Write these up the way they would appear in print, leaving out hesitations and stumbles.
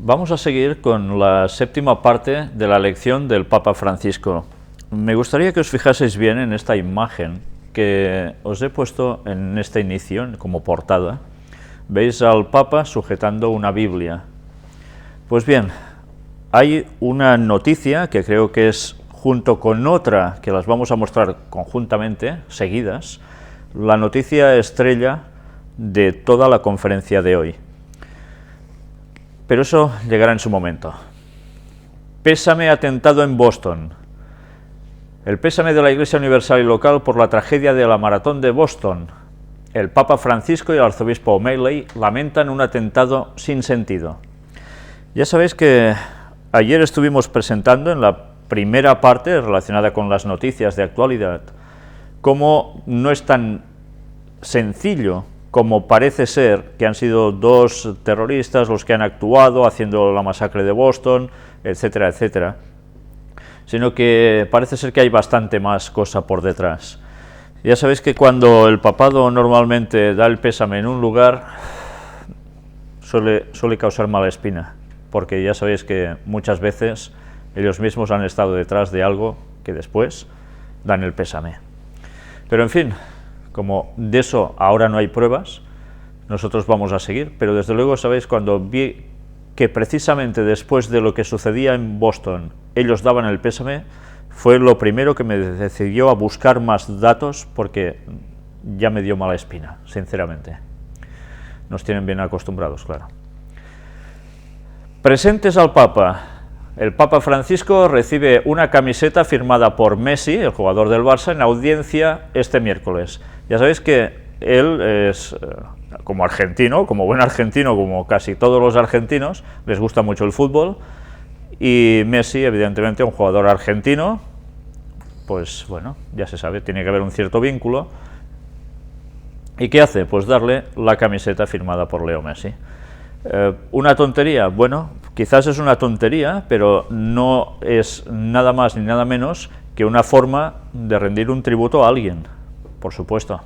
Vamos a seguir con la séptima parte de la lección del Papa Francisco. Me gustaría que os fijaseis bien en esta imagen que os he puesto en este inicio como portada. Veis al Papa sujetando una Biblia. Pues bien, hay una noticia que creo que es, junto con otra que las vamos a mostrar conjuntamente, seguidas, la noticia estrella de toda la conferencia de hoy. Pero eso llegará en su momento. Pésame atentado en Boston. El pésame de la Iglesia Universal y Local por la tragedia de la Maratón de Boston. El Papa Francisco y el Arzobispo O'Malley lamentan un atentado sin sentido. Ya sabéis que ayer estuvimos presentando en la primera parte relacionada con las noticias de actualidad cómo no es tan sencillo como parece ser, que han sido dos terroristas los que han actuado haciendo la masacre de Boston, etcétera, etcétera, sino que parece ser que hay bastante más cosa por detrás. Ya sabéis que cuando el papado normalmente da el pésame en un lugar, suele causar mala espina, porque ya sabéis que muchas veces ellos mismos han estado detrás de algo que después dan el pésame. Pero en fin, como de eso ahora no hay pruebas, nosotros vamos a seguir, pero desde luego, sabéis, cuando vi que precisamente después de lo que sucedía en Boston, ellos daban el pésame, fue lo primero que me decidió a buscar más datos, porque ya me dio mala espina, sinceramente. Nos tienen bien acostumbrados, claro. Presentes al Papa. El Papa Francisco recibe una camiseta firmada por Messi, el jugador del Barça, en audiencia este miércoles. Ya sabéis que él es, como argentino, como buen argentino, como casi todos los argentinos, les gusta mucho el fútbol, y Messi, evidentemente, un jugador argentino, pues bueno, ya se sabe, tiene que haber un cierto vínculo. ¿Y qué hace? Pues darle la camiseta firmada por Leo Messi. ¿Una tontería? Bueno, quizás es una tontería, pero no es nada más ni nada menos que una forma de rendir un tributo a alguien, por supuesto.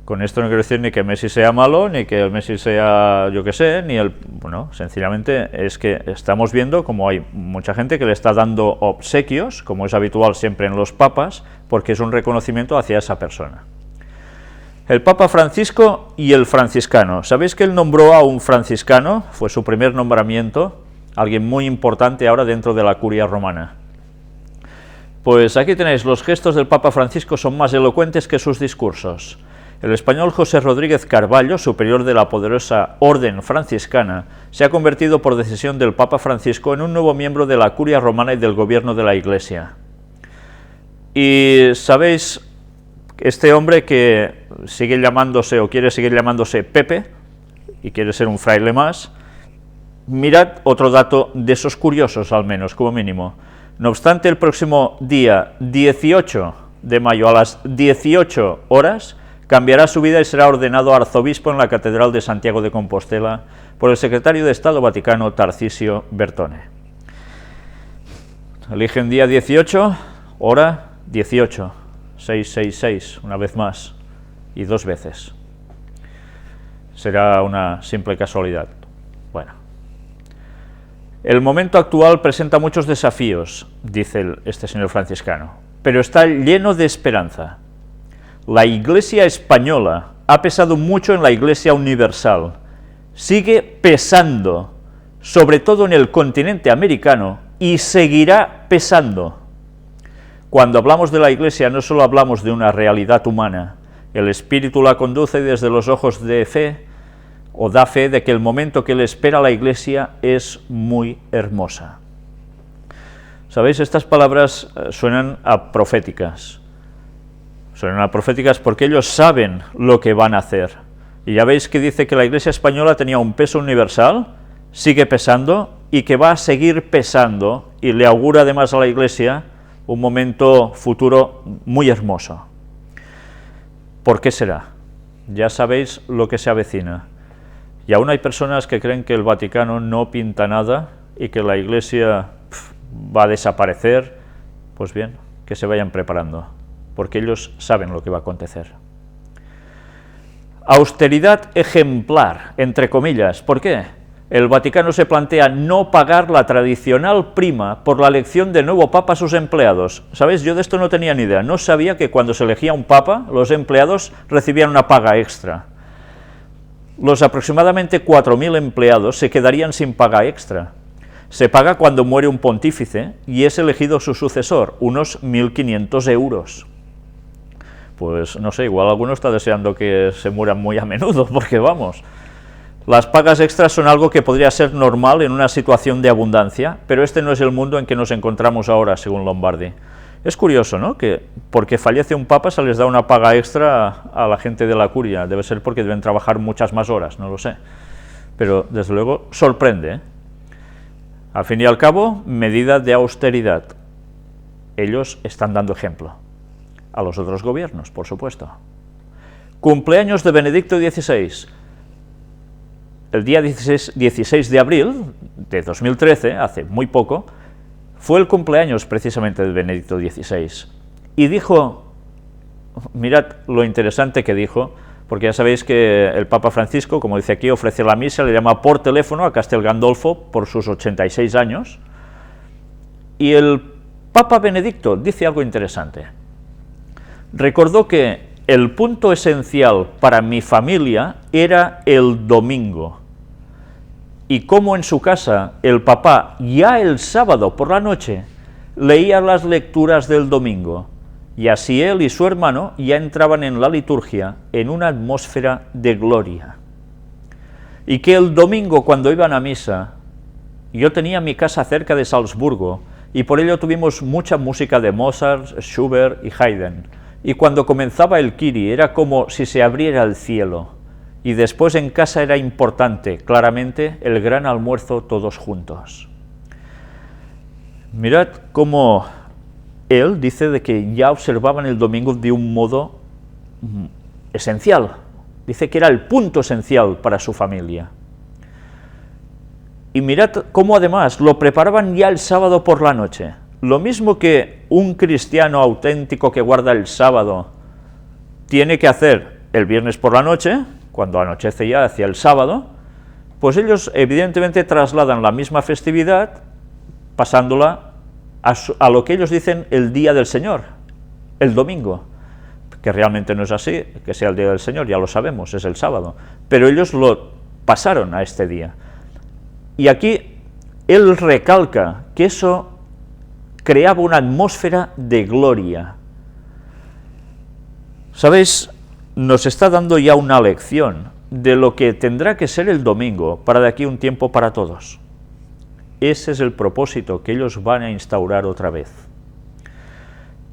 Con esto no quiero decir ni que Messi sea malo, ni que el Messi sea, yo qué sé, ni el... Bueno, sencillamente es que estamos viendo como hay mucha gente que le está dando obsequios, como es habitual siempre en los papas, porque es un reconocimiento hacia esa persona. El Papa Francisco y el franciscano. ¿Sabéis que él nombró a un franciscano? Fue su primer nombramiento, alguien muy importante ahora dentro de la curia romana. Pues aquí tenéis, los gestos del Papa Francisco son más elocuentes que sus discursos. El español José Rodríguez Carballo, superior de la poderosa Orden Franciscana, se ha convertido por decisión del Papa Francisco en un nuevo miembro de la curia romana y del gobierno de la Iglesia. Y sabéis, este hombre que sigue llamándose o quiere seguir llamándose Pepe y quiere ser un fraile más, mirad otro dato de esos curiosos, al menos, como mínimo. No obstante, el próximo día 18 de mayo a las 18 horas cambiará su vida y será ordenado arzobispo en la Catedral de Santiago de Compostela por el secretario de Estado Vaticano Tarcisio Bertone. Eligen día 18, hora 18, 666, una vez más, y dos veces. Será una simple casualidad. Bueno. El momento actual presenta muchos desafíos, dice este señor franciscano, pero está lleno de esperanza. La Iglesia española ha pesado mucho en la Iglesia universal, sigue pesando, sobre todo en el continente americano, y seguirá pesando. Cuando hablamos de la Iglesia no solo hablamos de una realidad humana, el Espíritu la conduce desde los ojos de fe, o da fe de que el momento que le espera a la Iglesia es muy hermosa. ¿Sabéis? Estas palabras suenan a proféticas. Suenan a proféticas porque ellos saben lo que van a hacer. Y ya veis que dice que la Iglesia española tenía un peso universal, sigue pesando y que va a seguir pesando, y le augura además a la Iglesia un momento futuro muy hermoso. ¿Por qué será? Ya sabéis lo que se avecina. Y aún hay personas que creen que el Vaticano no pinta nada y que la Iglesia va a desaparecer. Pues bien, que se vayan preparando, porque ellos saben lo que va a acontecer. Austeridad ejemplar, entre comillas. ¿Por qué? el Vaticano se plantea no pagar la tradicional prima por la elección de nuevo papa a sus empleados. ¿Sabéis? Yo de esto no tenía ni idea. No sabía que cuando se elegía un papa, los empleados recibían una paga extra. Los aproximadamente 4.000 empleados se quedarían sin paga extra. Se paga cuando muere un pontífice y es elegido su sucesor, unos 1.500 euros. Pues no sé, igual alguno está deseando que se mueran muy a menudo, porque vamos... Las pagas extras son algo que podría ser normal en una situación de abundancia, pero este no es el mundo en que nos encontramos ahora, según Lombardi. Es curioso, ¿no?, que porque fallece un papa se les da una paga extra a la gente de la curia. Debe ser porque deben trabajar muchas más horas, no lo sé. Pero, desde luego, sorprende, ¿eh? Al fin y al cabo, medida de austeridad. Ellos están dando ejemplo. A los otros gobiernos, por supuesto. Cumpleaños de Benedicto XVI. El día 16 de abril de 2013, hace muy poco, fue el cumpleaños precisamente de Benedicto XVI. Y dijo, mirad lo interesante que dijo, porque ya sabéis que el Papa Francisco, como dice aquí, ofrece la misa, le llama por teléfono a Castel Gandolfo por sus 86 años, y el Papa Benedicto dice algo interesante. Recordó que el punto esencial para mi familia era el domingo, y cómo en su casa el papá ya el sábado por la noche leía las lecturas del domingo, y así él y su hermano ya entraban en la liturgia en una atmósfera de gloria. Y que el domingo cuando iban a misa, yo tenía mi casa cerca de Salzburgo, y por ello tuvimos mucha música de Mozart, Schubert y Haydn, y cuando comenzaba el Kyrie era como si se abriera el cielo, y después en casa era importante, claramente, el gran almuerzo todos juntos. Mirad cómo él dice de que ya observaban el domingo de un modo esencial, dice que era el punto esencial para su familia. Y mirad cómo además lo preparaban ya el sábado por la noche. Lo mismo que un cristiano auténtico que guarda el sábado tiene que hacer el viernes por la noche, cuando anochece ya hacia el sábado, pues ellos evidentemente trasladan la misma festividad pasándola a lo que ellos dicen el día del Señor, el domingo, que realmente no es así, que sea el día del Señor, ya lo sabemos, es el sábado, pero ellos lo pasaron a este día. Y aquí él recalca que eso creaba una atmósfera de gloria. ¿Sabéis? Nos está dando ya una lección de lo que tendrá que ser el domingo para de aquí un tiempo para todos. Ese es el propósito que ellos van a instaurar otra vez.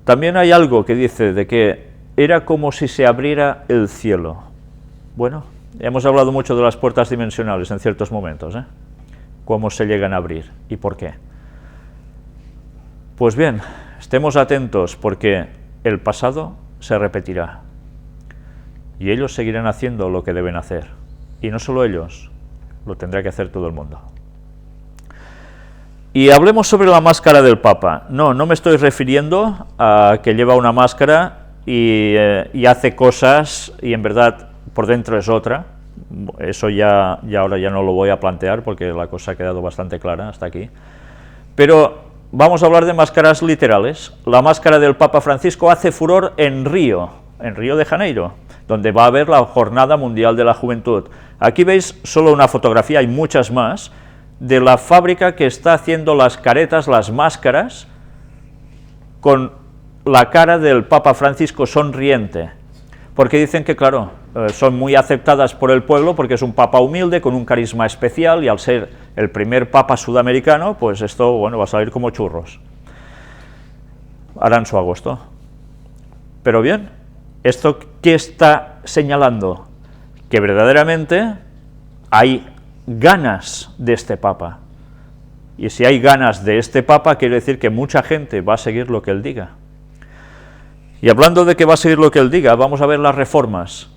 También hay algo que dice de que era como si se abriera el cielo. Bueno, hemos hablado mucho de las puertas dimensionales en ciertos momentos, ¿eh? Cómo se llegan a abrir y por qué. Pues bien, estemos atentos porque el pasado se repetirá y ellos seguirán haciendo lo que deben hacer, y no solo ellos, lo tendrá que hacer todo el mundo. Y hablemos sobre la máscara del Papa. No me estoy refiriendo a que lleva una máscara y hace cosas y en verdad por dentro es otra. Eso ya ahora ya no lo voy a plantear porque la cosa ha quedado bastante clara hasta aquí. Pero vamos a hablar de máscaras literales. La máscara del Papa Francisco hace furor en Río de Janeiro, donde va a haber la Jornada Mundial de la Juventud. Aquí veis solo una fotografía, hay muchas más, de la fábrica que está haciendo las caretas, las máscaras, con la cara del Papa Francisco sonriente, porque dicen que, claro, son muy aceptadas por el pueblo, porque es un papa humilde, con un carisma especial, y al ser el primer papa sudamericano, pues esto, bueno, va a salir como churros. Harán su agosto. Pero bien, ¿esto qué está señalando? Que verdaderamente hay ganas de este papa. Y si hay ganas de este papa, quiere decir que mucha gente va a seguir lo que él diga. Y hablando de que va a seguir lo que él diga, vamos a ver las reformas.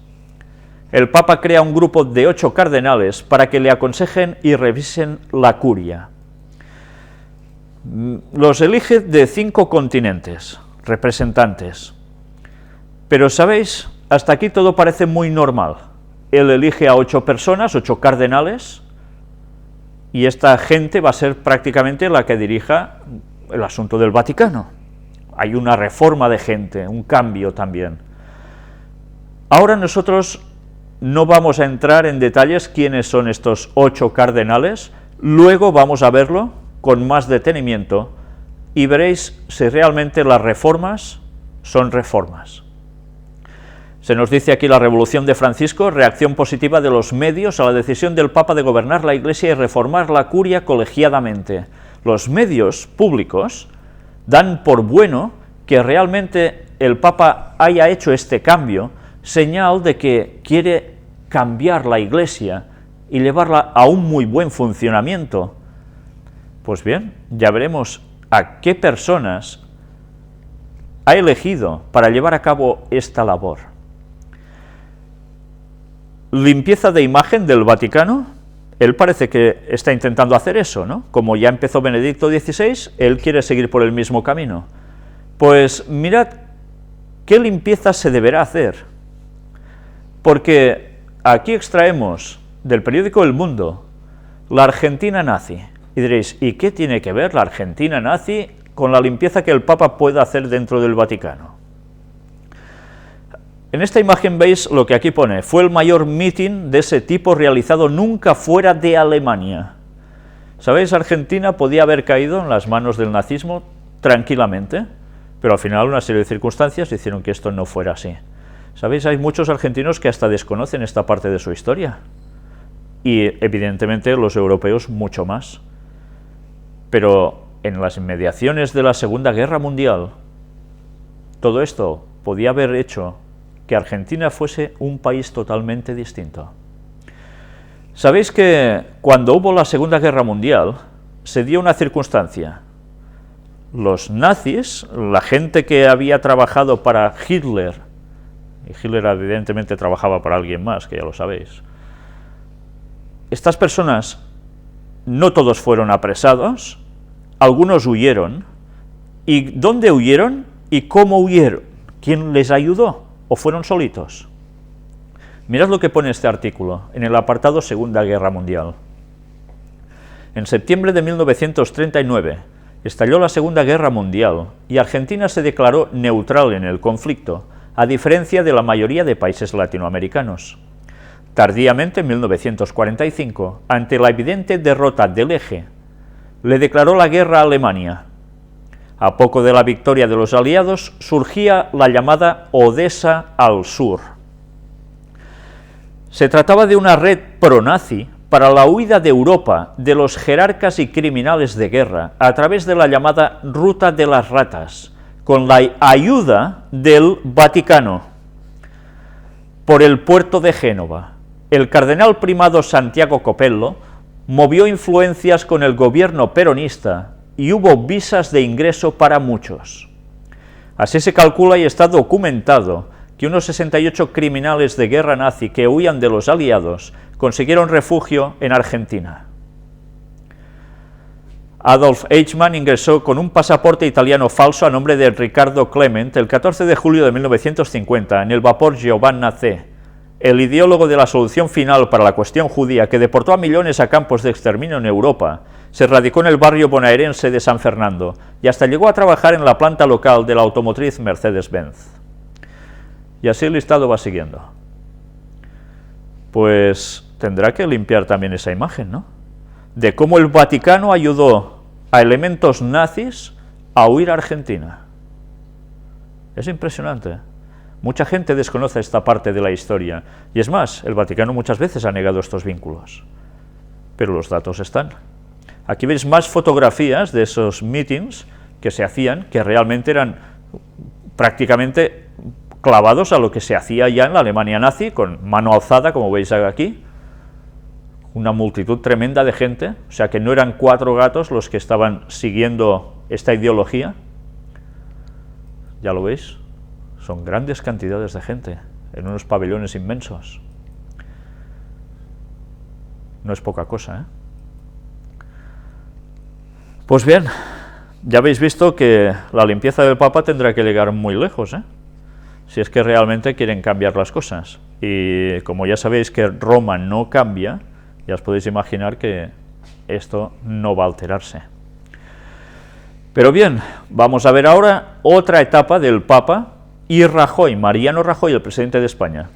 El Papa crea un grupo de 8 cardenales para que le aconsejen y revisen la curia. Los elige de 5 continentes, representantes. Pero, ¿sabéis? Hasta aquí todo parece muy normal. Él elige a 8 personas, 8 cardenales, y esta gente va a ser prácticamente la que dirija el asunto del Vaticano. Hay una reforma de gente, un cambio también. Ahora nosotros no vamos a entrar en detalles quiénes son estos 8 cardenales, luego vamos a verlo con más detenimiento y veréis si realmente las reformas son reformas. Se nos dice aquí la revolución de Francisco, reacción positiva de los medios a la decisión del Papa de gobernar la Iglesia y reformar la curia colegiadamente. Los medios públicos dan por bueno que realmente el Papa haya hecho este cambio, señal de que quiere cambiar la Iglesia y llevarla a un muy buen funcionamiento. Pues bien, ya veremos a qué personas ha elegido para llevar a cabo esta labor. Limpieza de imagen del Vaticano. Él parece que está intentando hacer eso, ¿no? Como ya empezó Benedicto XVI, él quiere seguir por el mismo camino. Pues mirad qué limpieza se deberá hacer, porque aquí extraemos del periódico El Mundo la Argentina nazi, y diréis, ¿y qué tiene que ver la Argentina nazi con la limpieza que el Papa pueda hacer dentro del Vaticano? En esta imagen veis lo que aquí pone, fue el mayor mitin de ese tipo realizado nunca fuera de Alemania. ¿Sabéis? Argentina podía haber caído en las manos del nazismo tranquilamente, pero al final una serie de circunstancias hicieron que esto no fuera así. ¿Sabéis? Hay muchos argentinos que hasta desconocen esta parte de su historia, y evidentemente los europeos mucho más. Pero en las inmediaciones de la Segunda Guerra Mundial, todo esto podía haber hecho que Argentina fuese un país totalmente distinto. Sabéis que cuando hubo la Segunda Guerra Mundial, se dio una circunstancia. Los nazis, la gente que había trabajado para Hitler, y Hitler evidentemente trabajaba para alguien más, que ya lo sabéis, estas personas, no todos fueron apresados, algunos huyeron. ¿Y dónde huyeron? ¿Y cómo huyeron? ¿Quién les ayudó? ¿O fueron solitos? Mirad lo que pone este artículo, en el apartado Segunda Guerra Mundial. En septiembre de 1939 estalló la Segunda Guerra Mundial y Argentina se declaró neutral en el conflicto, a diferencia de la mayoría de países latinoamericanos. Tardíamente, en 1945, ante la evidente derrota del Eje, le declaró la guerra a Alemania. A poco de la victoria de los aliados, surgía la llamada Odessa al Sur. Se trataba de una red pro-nazi para la huida de Europa de los jerarcas y criminales de guerra a través de la llamada Ruta de las Ratas, con la ayuda del Vaticano. Por el puerto de Génova, el cardenal primado Santiago Copello movió influencias con el gobierno peronista y hubo visas de ingreso para muchos. Así se calcula y está documentado que unos 68 criminales de guerra nazi que huían de los aliados consiguieron refugio en Argentina. Adolf Eichmann ingresó con un pasaporte italiano falso a nombre de Ricardo Clement el 14 de julio de 1950 en el vapor Giovanna C., el ideólogo de la solución final para la cuestión judía que deportó a millones a campos de exterminio en Europa. Se radicó en el barrio bonaerense de San Fernando y hasta llegó a trabajar en la planta local de la automotriz Mercedes-Benz. Y así el listado va siguiendo. Pues tendrá que limpiar también esa imagen, ¿no? De cómo el Vaticano ayudó a elementos nazis a huir a Argentina. Es impresionante. Mucha gente desconoce esta parte de la historia. Y es más, el Vaticano muchas veces ha negado estos vínculos. Pero los datos están. Aquí veis más fotografías de esos meetings que se hacían, que realmente eran prácticamente clavados a lo que se hacía ya en la Alemania nazi, con mano alzada, como veis aquí, una multitud tremenda de gente, o sea que no eran 4 gatos los que estaban siguiendo esta ideología. Ya lo veis, son grandes cantidades de gente, en unos pabellones inmensos. No es poca cosa, ¿eh? Pues bien, ya habéis visto que la limpieza del Papa tendrá que llegar muy lejos, ¿eh? Si es que realmente quieren cambiar las cosas. Y como ya sabéis que Roma no cambia, ya os podéis imaginar que esto no va a alterarse. Pero bien, vamos a ver ahora otra etapa del Papa y Rajoy, Mariano Rajoy, el presidente de España.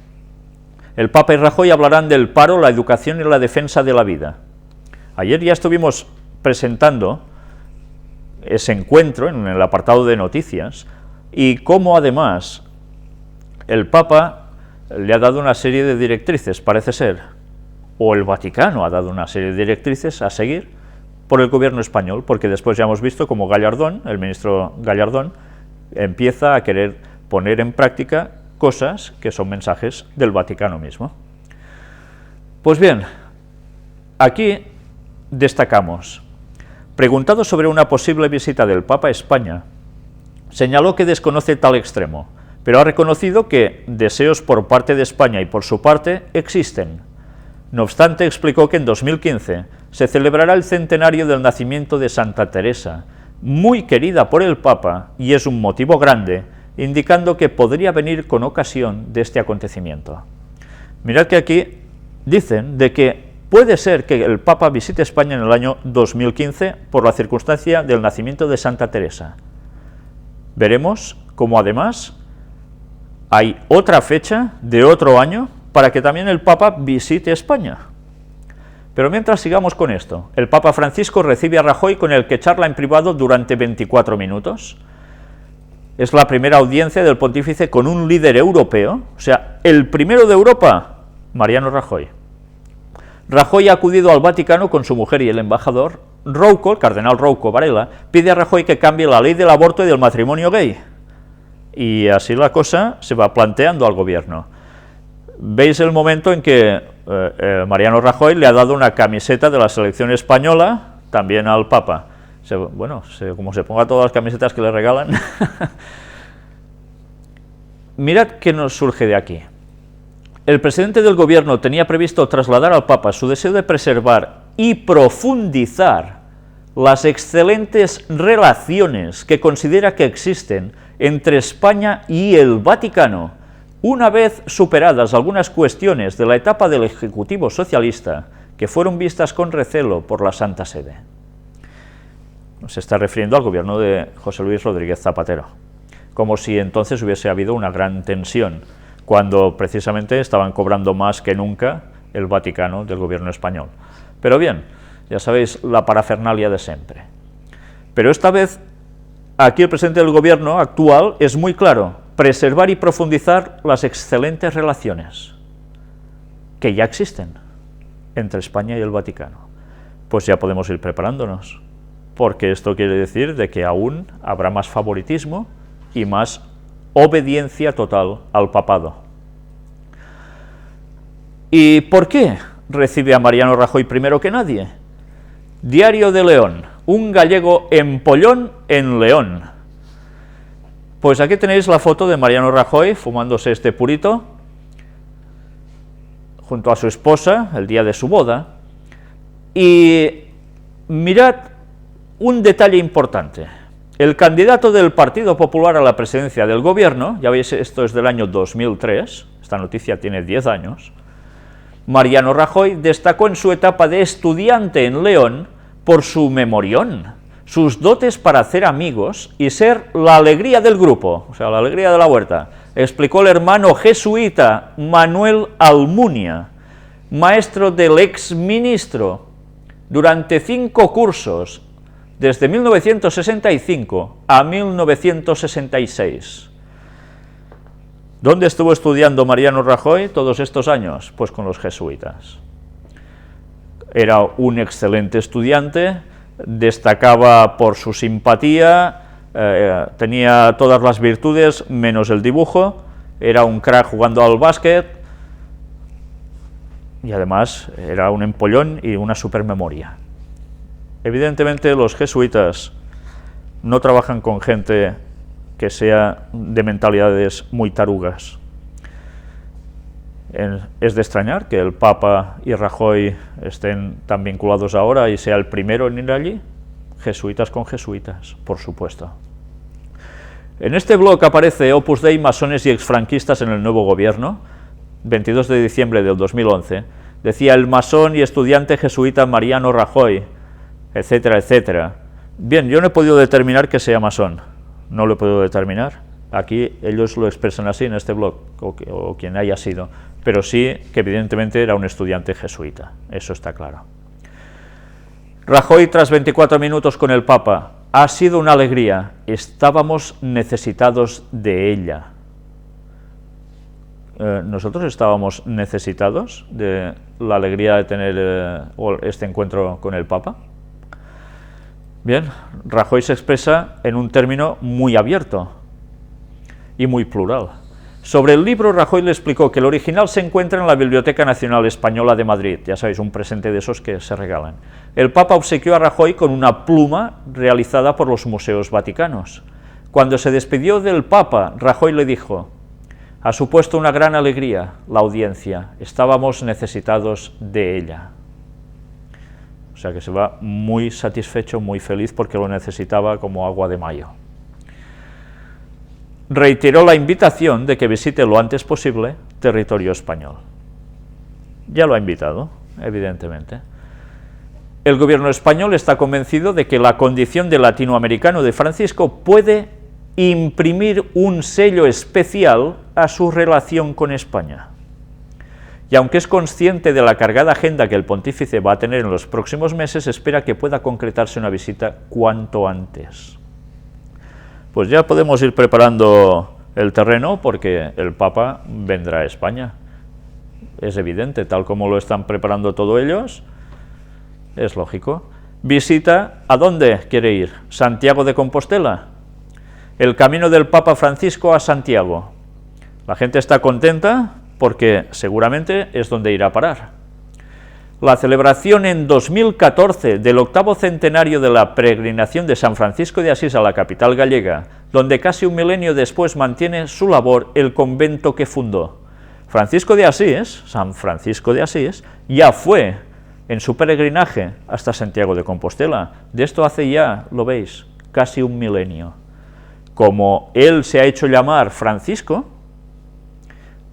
El Papa y Rajoy hablarán del paro, la educación y la defensa de la vida. Ayer ya estuvimos presentando ese encuentro en el apartado de noticias y cómo además el Papa le ha dado una serie de directrices, parece ser, o el Vaticano ha dado una serie de directrices a seguir por el gobierno español, porque después ya hemos visto como Gallardón, el ministro Gallardón, empieza a querer poner en práctica cosas que son mensajes del Vaticano mismo. Pues bien, aquí destacamos, preguntado sobre una posible visita del Papa a España, señaló que desconoce tal extremo, pero ha reconocido que deseos por parte de España y por su parte existen. No obstante, explicó que en 2015 se celebrará el centenario del nacimiento de Santa Teresa, muy querida por el Papa, y es un motivo grande, indicando que podría venir con ocasión de este acontecimiento. Mirad que aquí dicen de que puede ser que el Papa visite España en el año 2015 por la circunstancia del nacimiento de Santa Teresa. Veremos cómo además hay otra fecha de otro año para que también el Papa visite España. Pero mientras sigamos con esto, el Papa Francisco recibe a Rajoy, con el que charla en privado durante 24 minutos. Es la primera audiencia del pontífice con un líder europeo, o sea, el primero de Europa, Mariano Rajoy. Rajoy ha acudido al Vaticano con su mujer y el embajador. Rouco, el cardenal Rouco Varela, pide a Rajoy que cambie la ley del aborto y del matrimonio gay. Y así la cosa se va planteando al gobierno. Veis el momento en que Mariano Rajoy le ha dado una camiseta de la selección española también al Papa. Como se ponga todas las camisetas que le regalan. Mirad qué nos surge de aquí. El presidente del gobierno tenía previsto trasladar al Papa su deseo de preservar y profundizar las excelentes relaciones que considera que existen entre España y el Vaticano, una vez superadas algunas cuestiones de la etapa del Ejecutivo socialista que fueron vistas con recelo por la Santa Sede. Se está refiriendo al gobierno de José Luis Rodríguez Zapatero, como si entonces hubiese habido una gran tensión, cuando precisamente estaban cobrando más que nunca el Vaticano del gobierno español. Pero bien, ya sabéis la parafernalia de siempre. Pero esta vez, aquí el presidente del gobierno actual es muy claro: preservar y profundizar las excelentes relaciones que ya existen entre España y el Vaticano. Pues ya podemos ir preparándonos, porque esto quiere decir de que aún habrá más favoritismo y más obediencia total al papado. ¿Y por qué recibe a Mariano Rajoy primero que nadie? Diario de León, un gallego empollón en León. Pues aquí tenéis la foto de Mariano Rajoy fumándose este purito junto a su esposa el día de su boda. Y mirad un detalle importante. El candidato del Partido Popular a la presidencia del gobierno, ya veis, esto es del año 2003, esta noticia tiene 10 años, Mariano Rajoy destacó en su etapa de estudiante en León por su memorión, sus dotes para hacer amigos y ser la alegría del grupo, o sea, la alegría de la huerta, explicó el hermano jesuita Manuel Almunia, maestro del exministro durante 5 cursos, desde 1965 a 1966. ¿Dónde estuvo estudiando Mariano Rajoy todos estos años? Pues con los jesuitas. Era un excelente estudiante, destacaba por su simpatía, tenía todas las virtudes menos el dibujo, era un crack jugando al básquet y además era un empollón y una supermemoria. Evidentemente los jesuitas no trabajan con gente que sea de mentalidades muy tarugas. Es de extrañar que el Papa y Rajoy estén tan vinculados ahora y sea el primero en ir allí. Jesuitas con jesuitas, por supuesto. En este blog aparece Opus Dei, masones y exfranquistas en el nuevo gobierno, 22 de diciembre del 2011, Decía el masón y estudiante jesuita Mariano Rajoy, etcétera, etcétera. Bien, yo no he podido determinar que sea masón, no lo he podido determinar. Aquí ellos lo expresan así en este blog, o quien haya sido, pero sí que evidentemente era un estudiante jesuita, eso está claro. Rajoy, tras 24 minutos con el Papa: ha sido una alegría, estábamos necesitados de ella. ¿Nosotros estábamos necesitados de la alegría de tener este encuentro con el Papa? Bien, Rajoy se expresa en un término muy abierto y muy plural. Sobre el libro, Rajoy le explicó que el original se encuentra en la Biblioteca Nacional Española de Madrid, ya sabéis, un presente de esos que se regalan. El Papa obsequió a Rajoy con una pluma realizada por los museos vaticanos. Cuando se despidió del Papa, Rajoy le dijo: ha supuesto una gran alegría la audiencia, estábamos necesitados de ella. O sea que se va muy satisfecho, muy feliz, porque lo necesitaba como agua de mayo. Reiteró la invitación de que visite lo antes posible territorio español. Ya lo ha invitado, evidentemente. El gobierno español está convencido de que la condición de latinoamericano de Francisco puede imprimir un sello especial a su relación con España. Y aunque es consciente de la cargada agenda que el pontífice va a tener en los próximos meses, espera que pueda concretarse una visita cuanto antes. Pues ya podemos ir preparando el terreno, porque el Papa vendrá a España. Es evidente, tal como lo están preparando todos ellos, es lógico. Visita, ¿a dónde quiere ir? ¿Santiago de Compostela? El camino del Papa Francisco a Santiago. La gente está contenta porque seguramente es donde irá a parar. La celebración en 2014 del 8º centenario de la peregrinación de San Francisco de Asís a la capital gallega, donde casi un milenio después mantiene su labor el convento que fundó. Francisco de Asís, San Francisco de Asís, ya fue en su peregrinaje hasta Santiago de Compostela. De esto hace ya, lo veis, casi un milenio. Como él se ha hecho llamar Francisco,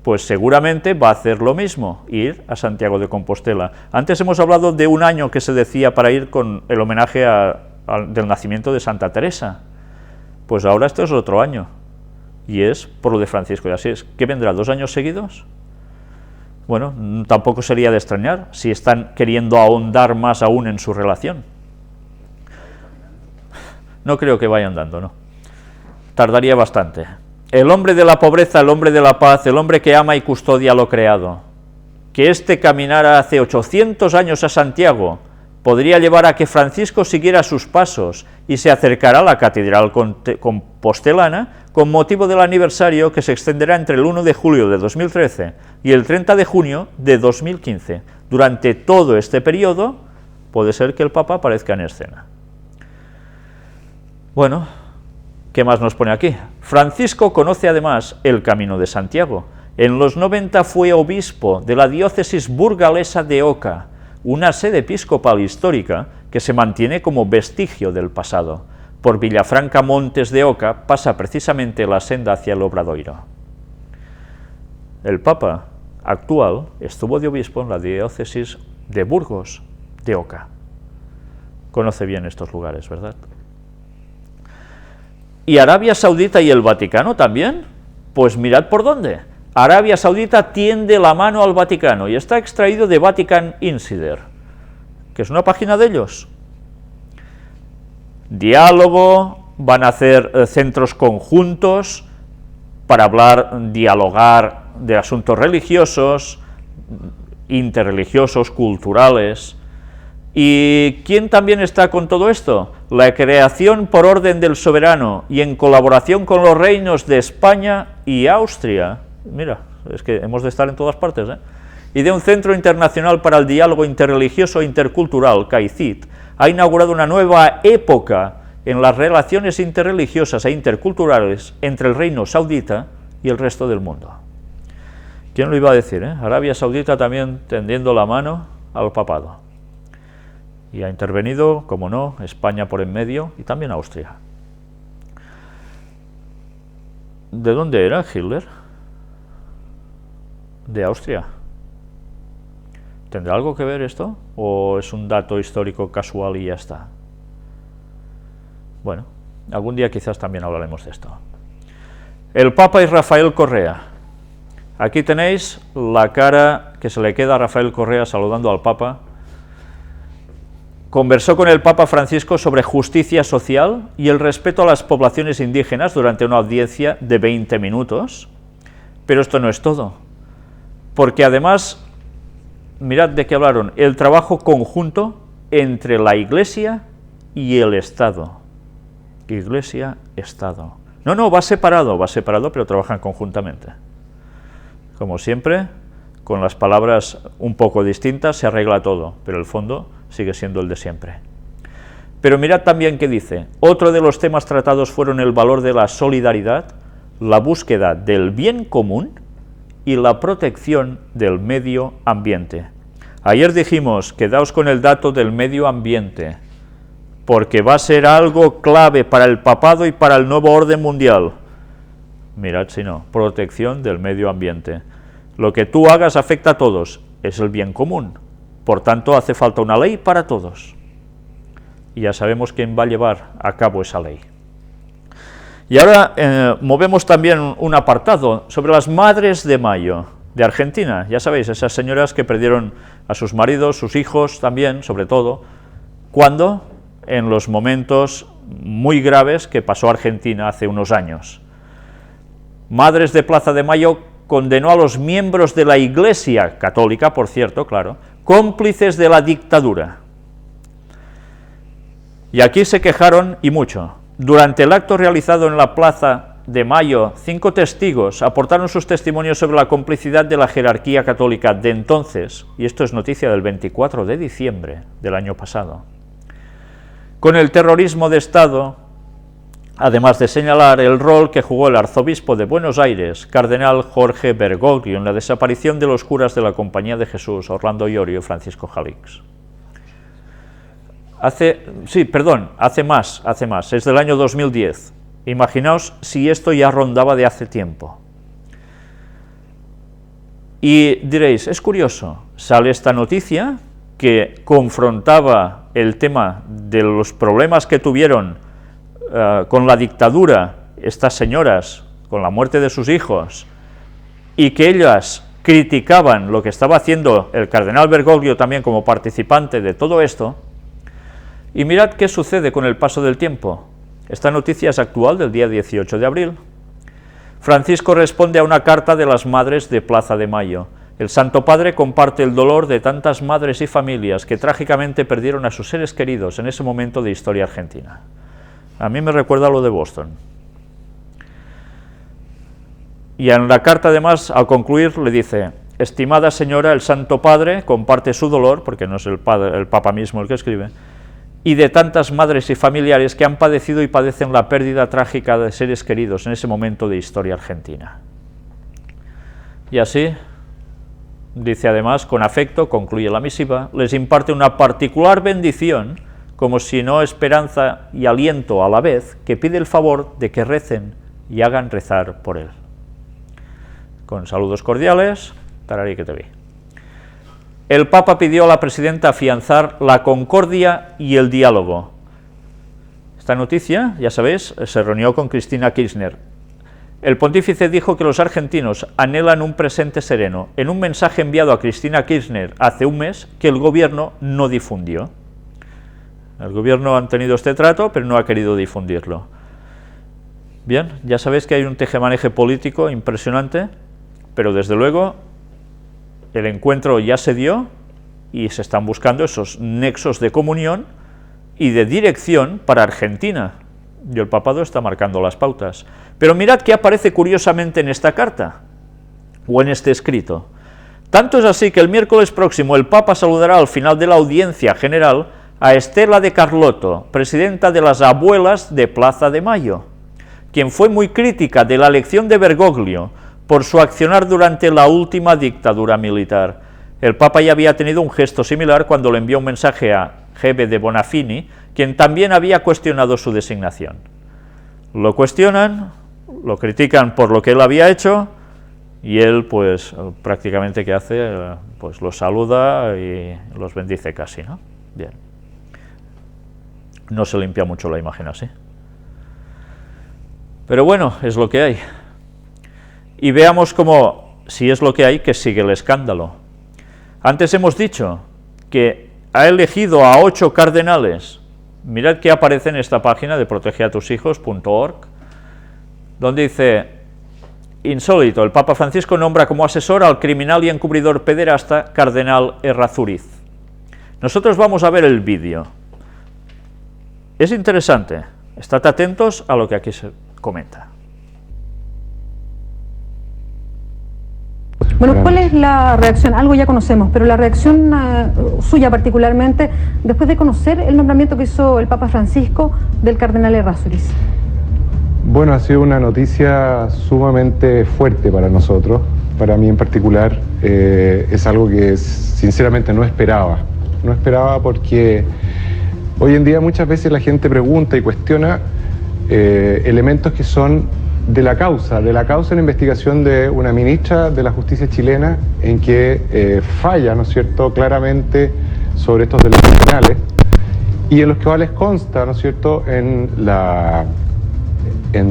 pues seguramente va a hacer lo mismo, ir a Santiago de Compostela. Antes hemos hablado de un año que se decía para ir con el homenaje del nacimiento de Santa Teresa. Pues ahora este es otro año, y es por lo de Francisco de Asís. ¿Qué vendrá, 2 años seguidos? Bueno, tampoco sería de extrañar si están queriendo ahondar más aún en su relación. No creo que vayan dando, no. Tardaría bastante. El hombre de la pobreza, el hombre de la paz, el hombre que ama y custodia lo creado. Que éste caminara hace 800 años a Santiago podría llevar a que Francisco siguiera sus pasos y se acercara a la catedral compostelana con motivo del aniversario que se extenderá entre el 1 de julio de 2013 y el 30 de junio de 2015. Durante todo este periodo puede ser que el Papa aparezca en escena. Bueno, ¿qué más nos pone aquí? Francisco conoce además el Camino de Santiago. En los 90 fue obispo de la diócesis burgalesa de Oca, una sede episcopal histórica que se mantiene como vestigio del pasado. Por Villafranca Montes de Oca pasa precisamente la senda hacia el Obradoiro. El Papa actual estuvo de obispo en la diócesis de Burgos de Oca. Conoce bien estos lugares, ¿verdad? ¿Y Arabia Saudita y el Vaticano también? Pues mirad por dónde. Arabia Saudita tiende la mano al Vaticano y está extraído de Vatican Insider, que es una página de ellos. Diálogo, van a hacer centros conjuntos para dialogar de asuntos religiosos, interreligiosos, culturales. ¿Y quién también está con todo esto? La creación por orden del soberano y en colaboración con los reinos de España y Austria. Mira, es que hemos de estar en todas partes, ¿eh? Y de un Centro Internacional para el Diálogo Interreligioso e Intercultural, CAICIT, ha inaugurado una nueva época en las relaciones interreligiosas e interculturales entre el reino saudita y el resto del mundo. ¿Quién lo iba a decir, eh? Arabia Saudita también tendiendo la mano al papado. Y ha intervenido, como no, España por en medio y también Austria. ¿De dónde era Hitler? De Austria. ¿Tendrá algo que ver esto? ¿O es un dato histórico casual y ya está? Bueno, algún día quizás también hablaremos de esto. El Papa y Rafael Correa. Aquí tenéis la cara que se le queda a Rafael Correa saludando al Papa. Conversó con el Papa Francisco sobre justicia social y el respeto a las poblaciones indígenas durante una audiencia de 20 minutos. Pero esto no es todo, porque además, mirad de qué hablaron, el trabajo conjunto entre la Iglesia y el Estado. Iglesia, Estado. No, va separado, pero trabajan conjuntamente. Como siempre, con las palabras un poco distintas se arregla todo, pero el fondo sigue siendo el de siempre. Pero mirad también qué dice. Otro de los temas tratados fueron el valor de la solidaridad, la búsqueda del bien común y la protección del medio ambiente. Ayer dijimos, quedaos con el dato del medio ambiente, porque va a ser algo clave para el papado y para el nuevo orden mundial. Mirad si no, protección del medio ambiente. Lo que tú hagas afecta a todos, es el bien común. Por tanto, hace falta una ley para todos. Y ya sabemos quién va a llevar a cabo esa ley. Y ahora movemos también un apartado sobre las Madres de Mayo de Argentina. Ya sabéis, esas señoras que perdieron a sus maridos, sus hijos también, sobre todo, ¿cuándo? En los momentos muy graves que pasó Argentina hace unos años. Madres de Plaza de Mayo condenó a los miembros de la Iglesia católica, por cierto, claro, cómplices de la dictadura. Y aquí se quejaron, y mucho. Durante el acto realizado en la Plaza de Mayo, 5 testigos aportaron sus testimonios sobre la complicidad de la jerarquía católica de entonces, y esto es noticia del 24 de diciembre del año pasado, con el terrorismo de Estado, además de señalar el rol que jugó el arzobispo de Buenos Aires, cardenal Jorge Bergoglio, en la desaparición de los curas de la Compañía de Jesús, Orlando Iorio y Francisco Jalix. Hace más, es del año 2010. Imaginaos si esto ya rondaba de hace tiempo. Y diréis, es curioso, sale esta noticia que confrontaba el tema de los problemas que tuvieron con la dictadura estas señoras, con la muerte de sus hijos, y que ellas criticaban lo que estaba haciendo el cardenal Bergoglio también como participante de todo esto. Y mirad qué sucede con el paso del tiempo. Esta noticia es actual, del día 18 de abril. Francisco responde a una carta de las Madres de Plaza de Mayo. El Santo Padre comparte el dolor de tantas madres y familias que trágicamente perdieron a sus seres queridos en ese momento de historia argentina. A mí me recuerda lo de Boston. Y en la carta, además, al concluir, le dice: estimada señora, el Santo Padre comparte su dolor, porque no es el Papa mismo el que escribe, y de tantas madres y familiares que han padecido y padecen la pérdida trágica de seres queridos en ese momento de historia argentina. Y así, dice además, con afecto, concluye la misiva, les imparte una particular bendición, como si no esperanza y aliento a la vez, que pide el favor de que recen y hagan rezar por él. Con saludos cordiales, Tararí que te vi. El Papa pidió a la presidenta afianzar la concordia y el diálogo. Esta noticia, ya sabéis, se reunió con Cristina Kirchner. El pontífice dijo que los argentinos anhelan un presente sereno, en un mensaje enviado a Cristina Kirchner hace un mes que el gobierno no difundió. El gobierno ha tenido este trato, pero no ha querido difundirlo. Bien, ya sabéis que hay un tejemaneje político impresionante, pero desde luego el encuentro ya se dio y se están buscando esos nexos de comunión y de dirección para Argentina. Y el papado está marcando las pautas. Pero mirad qué aparece curiosamente en esta carta, o en este escrito. Tanto es así que el miércoles próximo el Papa saludará al final de la audiencia general a Estela de Carlotto, presidenta de las Abuelas de Plaza de Mayo, quien fue muy crítica de la elección de Bergoglio por su accionar durante la última dictadura militar. El Papa ya había tenido un gesto similar cuando le envió un mensaje a G.B. de Bonafini, quien también había cuestionado su designación. Lo cuestionan, lo critican por lo que él había hecho, y él pues prácticamente ¿qué hace? Pues los saluda y los bendice casi, ¿no? Bien. No se limpia mucho la imagen así. Pero bueno, es lo que hay. Y veamos cómo, si es lo que hay, que sigue el escándalo. Antes hemos dicho que ha elegido a 8 cardenales. Mirad que aparece en esta página de protegeatusHijos.org, donde dice: insólito, el Papa Francisco nombra como asesor al criminal y encubridor pederasta cardenal Errázuriz. Nosotros vamos a ver el vídeo. Es interesante, estad atentos a lo que aquí se comenta. Bueno, ¿cuál es la reacción? Algo ya conocemos, pero la reacción suya particularmente después de conocer el nombramiento que hizo el Papa Francisco del cardenal Errázuriz. Bueno, ha sido una noticia sumamente fuerte para nosotros, para mí en particular. Es algo que sinceramente no esperaba. No esperaba porque hoy en día muchas veces la gente pregunta y cuestiona elementos que son de la causa en la investigación de una ministra de la justicia chilena en que falla, ¿no es cierto?, claramente sobre estos delitos penales y en los cuales consta, ¿no es cierto?, en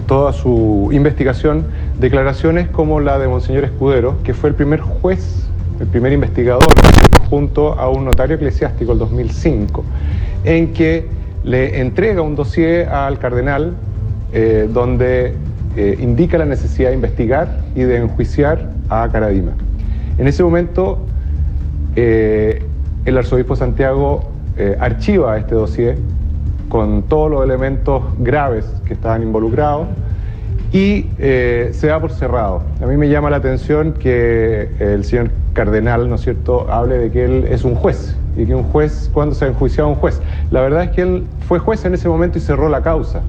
toda su investigación declaraciones como la de Monseñor Escudero, que fue el primer juez, el primer investigador, ¿no es cierto?, junto a un notario eclesiástico el 2005, en que le entrega un dossier al cardenal donde indica la necesidad de investigar y de enjuiciar a Caradima. En ese momento, el arzobispo Santiago archiva este dossier con todos los elementos graves que estaban involucrados y se da por cerrado. A mí me llama la atención que el señor cardenal, ¿no es cierto?, hable de que él es un juez y que un juez, ¿cuándo se ha enjuiciado a un juez? La verdad es que él fue juez en ese momento y cerró la causa.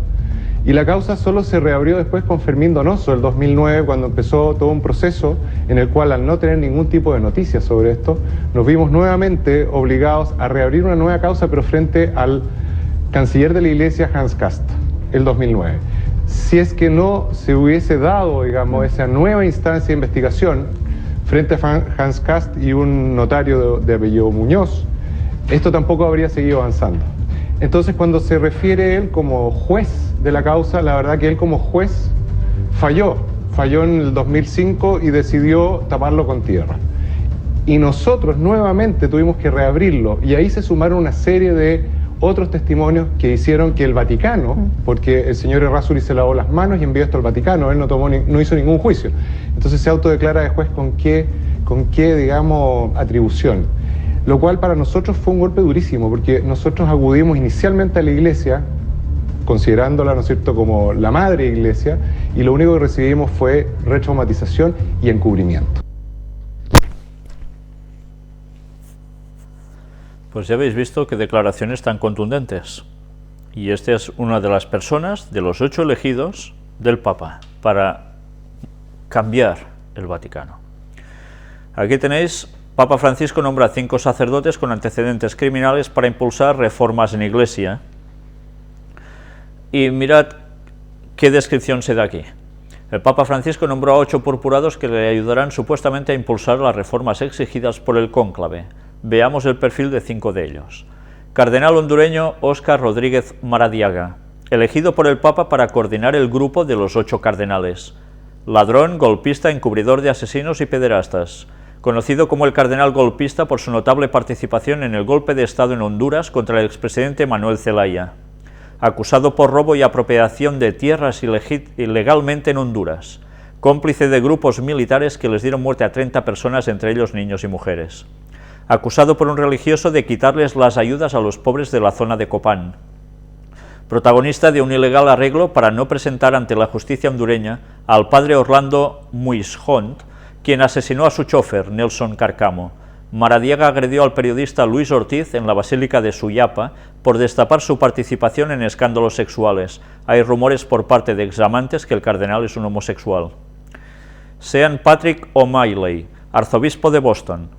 Y la causa solo se reabrió después con Fermín Donoso, el 2009, cuando empezó todo un proceso en el cual, al no tener ningún tipo de noticias sobre esto, nos vimos nuevamente obligados a reabrir una nueva causa, pero frente al canciller de la Iglesia, Hans Kast, el 2009. Si es que no se hubiese dado, digamos, esa nueva instancia de investigación frente a Hans Kast y un notario de apellido Muñoz, esto tampoco habría seguido avanzando. Entonces, cuando se refiere él como juez de la causa, la verdad que él como juez falló en el 2005 y decidió taparlo con tierra. Y nosotros nuevamente tuvimos que reabrirlo, y ahí se sumaron una serie de otros testimonios que hicieron que el Vaticano, porque el señor Errázuriz se lavó las manos y envió esto al Vaticano, él no hizo ningún juicio. Entonces se autodeclara de juez con qué, digamos, atribución. Lo cual para nosotros fue un golpe durísimo, porque nosotros acudimos inicialmente a la Iglesia, considerándola, ¿no es cierto?, como la madre Iglesia, y lo único que recibimos fue retraumatización y encubrimiento. Pues ya habéis visto qué declaraciones tan contundentes. Y esta es una de las personas, de los 8 elegidos del Papa, para cambiar el Vaticano. Aquí tenéis: Papa Francisco nombra a 5 sacerdotes con antecedentes criminales para impulsar reformas en Iglesia. Y mirad qué descripción se da aquí. El Papa Francisco nombró a 8 purpurados que le ayudarán supuestamente a impulsar las reformas exigidas por el cónclave. Veamos el perfil de 5 de ellos. Cardenal hondureño Óscar Rodríguez Maradiaga, elegido por el Papa para coordinar el grupo de los 8 cardenales. Ladrón, golpista, encubridor de asesinos y pederastas. Conocido como el cardenal golpista por su notable participación en el golpe de Estado en Honduras contra el expresidente Manuel Zelaya. Acusado por robo y apropiación de tierras ilegalmente en Honduras. Cómplice de grupos militares que les dieron muerte a 30 personas, entre ellos niños y mujeres. Acusado por un religioso de quitarles las ayudas a los pobres de la zona de Copán. Protagonista de un ilegal arreglo para no presentar ante la justicia hondureña al padre Orlando Muisjont, quien asesinó a su chofer, Nelson Carcamo. Maradiaga agredió al periodista Luis Ortiz en la Basílica de Suyapa por destapar su participación en escándalos sexuales. Hay rumores por parte de examantes que el cardenal es un homosexual. Sean Patrick O'Malley, arzobispo de Boston.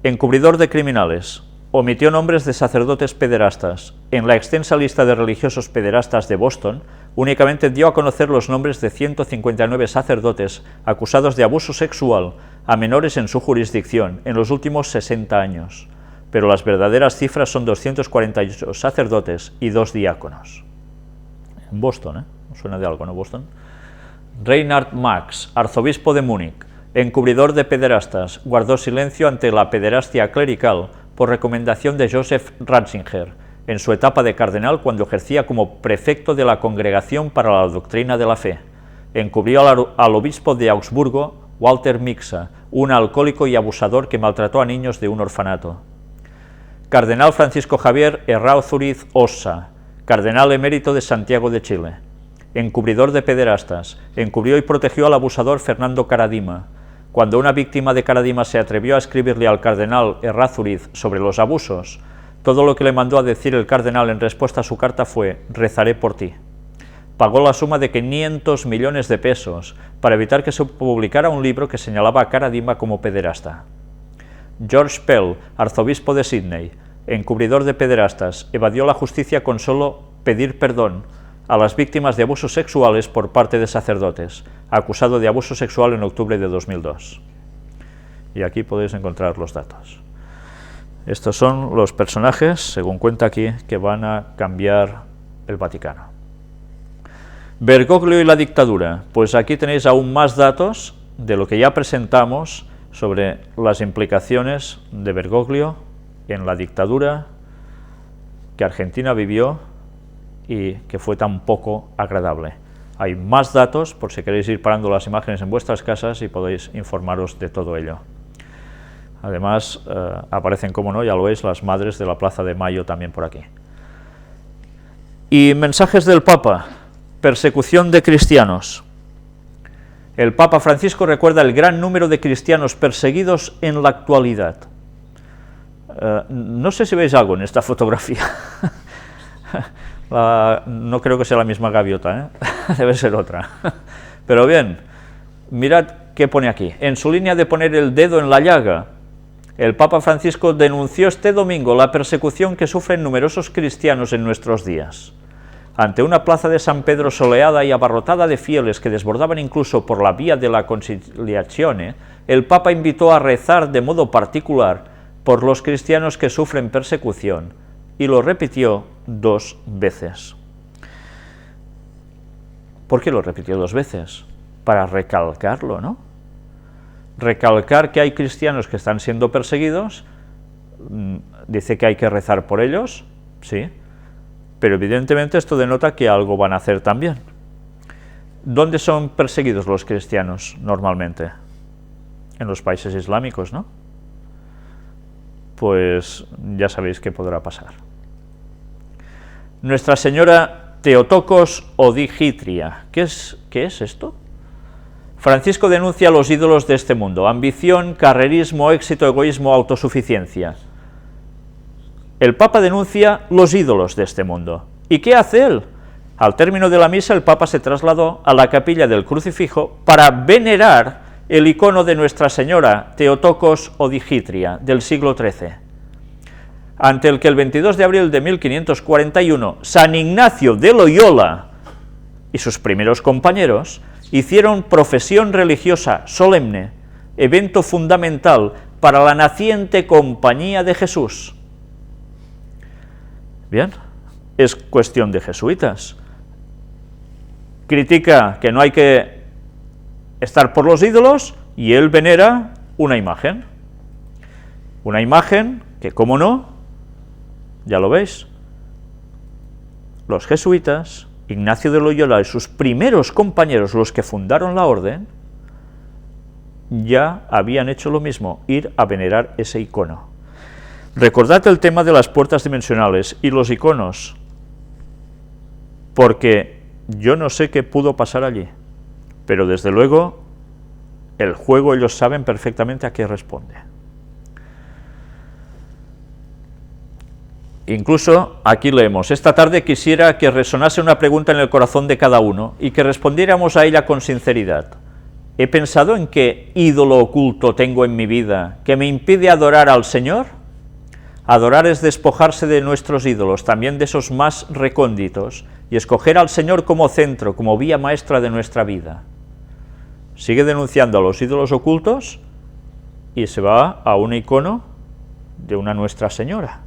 Encubridor de criminales. Omitió nombres de sacerdotes pederastas. En la extensa lista de religiosos pederastas de Boston, únicamente dio a conocer los nombres de 159 sacerdotes acusados de abuso sexual a menores en su jurisdicción en los últimos 60 años, pero las verdaderas cifras son 248 sacerdotes y 2 diáconos. En Boston, ¿eh? Suena de algo, ¿no? Boston. Reinhard Marx, arzobispo de Múnich, encubridor de pederastas, guardó silencio ante la pederastia clerical por recomendación de Joseph Ratzinger, en su etapa de cardenal cuando ejercía como prefecto de la Congregación para la Doctrina de la Fe. Encubrió al obispo de Augsburgo, Walter Mixa, un alcohólico y abusador que maltrató a niños de un orfanato. Cardenal Francisco Javier Errázuriz Ossa, cardenal emérito de Santiago de Chile. Encubridor de pederastas, encubrió y protegió al abusador Fernando Karadima. Cuando una víctima de Karadima se atrevió a escribirle al cardenal Errázuriz sobre los abusos, todo lo que le mandó a decir el cardenal en respuesta a su carta fue: rezaré por ti. Pagó la suma de 500 millones de pesos para evitar que se publicara un libro que señalaba a Karadima como pederasta. George Pell, arzobispo de Sídney, encubridor de pederastas, evadió la justicia con solo pedir perdón a las víctimas de abusos sexuales por parte de sacerdotes, acusado de abuso sexual en octubre de 2002. Y aquí podéis encontrar los datos. Estos son los personajes, según cuenta aquí, que van a cambiar el Vaticano. Bergoglio y la dictadura. Pues aquí tenéis aún más datos de lo que ya presentamos sobre las implicaciones de Bergoglio en la dictadura que Argentina vivió y que fue tan poco agradable. Hay más datos por si queréis ir parando las imágenes en vuestras casas y podéis informaros de todo ello. Además, aparecen, como no, ya lo veis, las madres de la Plaza de Mayo también por aquí. Y mensajes del Papa. Persecución de cristianos. El Papa Francisco recuerda el gran número de cristianos perseguidos en la actualidad. No sé si veis algo en esta fotografía. No creo que sea la misma gaviota, ¿eh? Debe ser otra. Pero bien, mirad qué pone aquí. En su línea de poner el dedo en la llaga, el Papa Francisco denunció este domingo la persecución que sufren numerosos cristianos en nuestros días. Ante una plaza de San Pedro soleada y abarrotada de fieles que desbordaban incluso por la vía de la Conciliazione, el Papa invitó a rezar de modo particular por los cristianos que sufren persecución, y lo repitió 2 veces. ¿Por qué lo repitió 2 veces? Para recalcarlo, ¿no? Recalcar que hay cristianos que están siendo perseguidos, dice que hay que rezar por ellos, sí, pero evidentemente esto denota que algo van a hacer también. ¿Dónde son perseguidos los cristianos normalmente? En los países islámicos, ¿no? Pues ya sabéis qué podrá pasar. Nuestra Señora Theotokos Odigitria. ¿Qué es esto? Francisco denuncia los ídolos de este mundo: ambición, carrerismo, éxito, egoísmo, autosuficiencia. El Papa denuncia los ídolos de este mundo. ¿Y qué hace él? Al término de la misa, el Papa se trasladó a la capilla del Crucifijo para venerar el icono de Nuestra Señora Theotokos Odigitria del siglo XIII, ante el que el 22 de abril de 1541 San Ignacio de Loyola y sus primeros compañeros hicieron profesión religiosa solemne, evento fundamental para la naciente Compañía de Jesús. Bien, es cuestión de jesuitas. Critica que no hay que estar por los ídolos y él venera una imagen que, cómo no, ya lo veis, los jesuitas, Ignacio de Loyola y sus primeros compañeros, los que fundaron la orden, ya habían hecho lo mismo, ir a venerar ese icono. Recordad el tema de las puertas dimensionales y los iconos, porque yo no sé qué pudo pasar allí, pero desde luego el juego ellos saben perfectamente a qué responde. Incluso aquí leemos: esta tarde quisiera que resonase una pregunta en el corazón de cada uno y que respondiéramos a ella con sinceridad. ¿He pensado en qué ídolo oculto tengo en mi vida que me impide adorar al Señor? Adorar es despojarse de nuestros ídolos, también de esos más recónditos, y escoger al Señor como centro, como vía maestra de nuestra vida. Sigue denunciando a los ídolos ocultos y se va a un icono de una Nuestra Señora.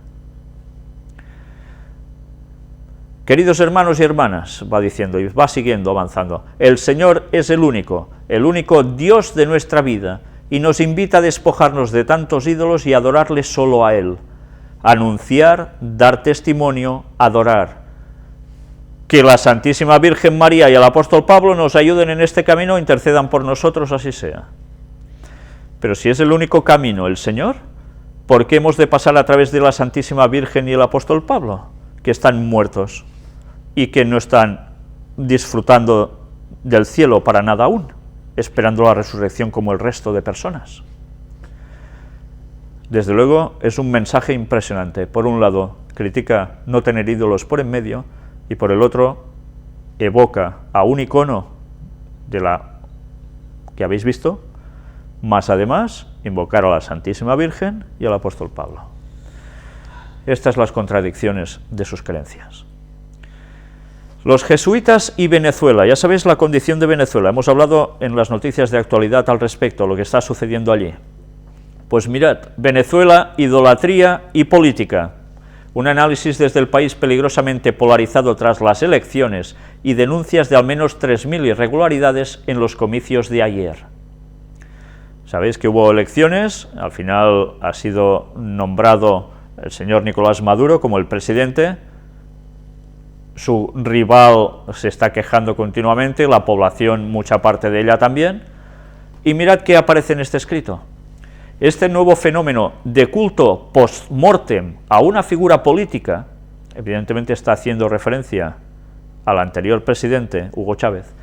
Queridos hermanos y hermanas, va diciendo y va siguiendo avanzando, el Señor es el único Dios de nuestra vida, y nos invita a despojarnos de tantos ídolos y adorarle solo a Él, anunciar, dar testimonio, adorar. Que la Santísima Virgen María y el apóstol Pablo nos ayuden en este camino, intercedan por nosotros, así sea. Pero si es el único camino el Señor, ¿por qué hemos de pasar a través de la Santísima Virgen y el apóstol Pablo, que están muertos y que no están disfrutando del cielo para nada aún, esperando la resurrección como el resto de personas? Desde luego es un mensaje impresionante. Por un lado, critica no tener ídolos por en medio, y por el otro, evoca a un icono de la que habéis visto, más además invocar a la Santísima Virgen y al apóstol Pablo. Estas las contradicciones de sus creencias. Los jesuitas y Venezuela. Ya sabéis la condición de Venezuela. Hemos hablado en las noticias de actualidad al respecto, lo que está sucediendo allí. Pues mirad, Venezuela, idolatría y política. Un análisis desde el país peligrosamente polarizado tras las elecciones y denuncias de al menos 3.000 irregularidades en los comicios de ayer. Sabéis que hubo elecciones, al final ha sido nombrado el señor Nicolás Maduro como el presidente. Su rival se está quejando continuamente, la población, mucha parte de ella también, y mirad qué aparece en este escrito. Este nuevo fenómeno de culto post-mortem a una figura política, evidentemente está haciendo referencia al anterior presidente, Hugo Chávez,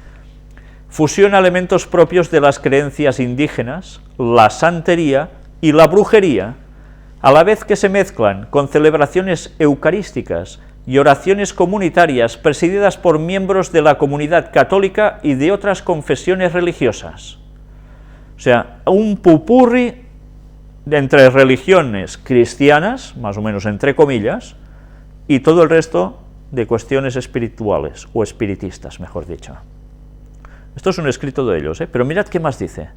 fusiona elementos propios de las creencias indígenas, la santería y la brujería, a la vez que se mezclan con celebraciones eucarísticas y oraciones comunitarias presididas por miembros de la comunidad católica y de otras confesiones religiosas. O sea, un pupurri entre religiones cristianas, más o menos entre comillas, y todo el resto de cuestiones espirituales, o espiritistas, mejor dicho. Esto es un escrito de ellos, pero mirad qué más dice.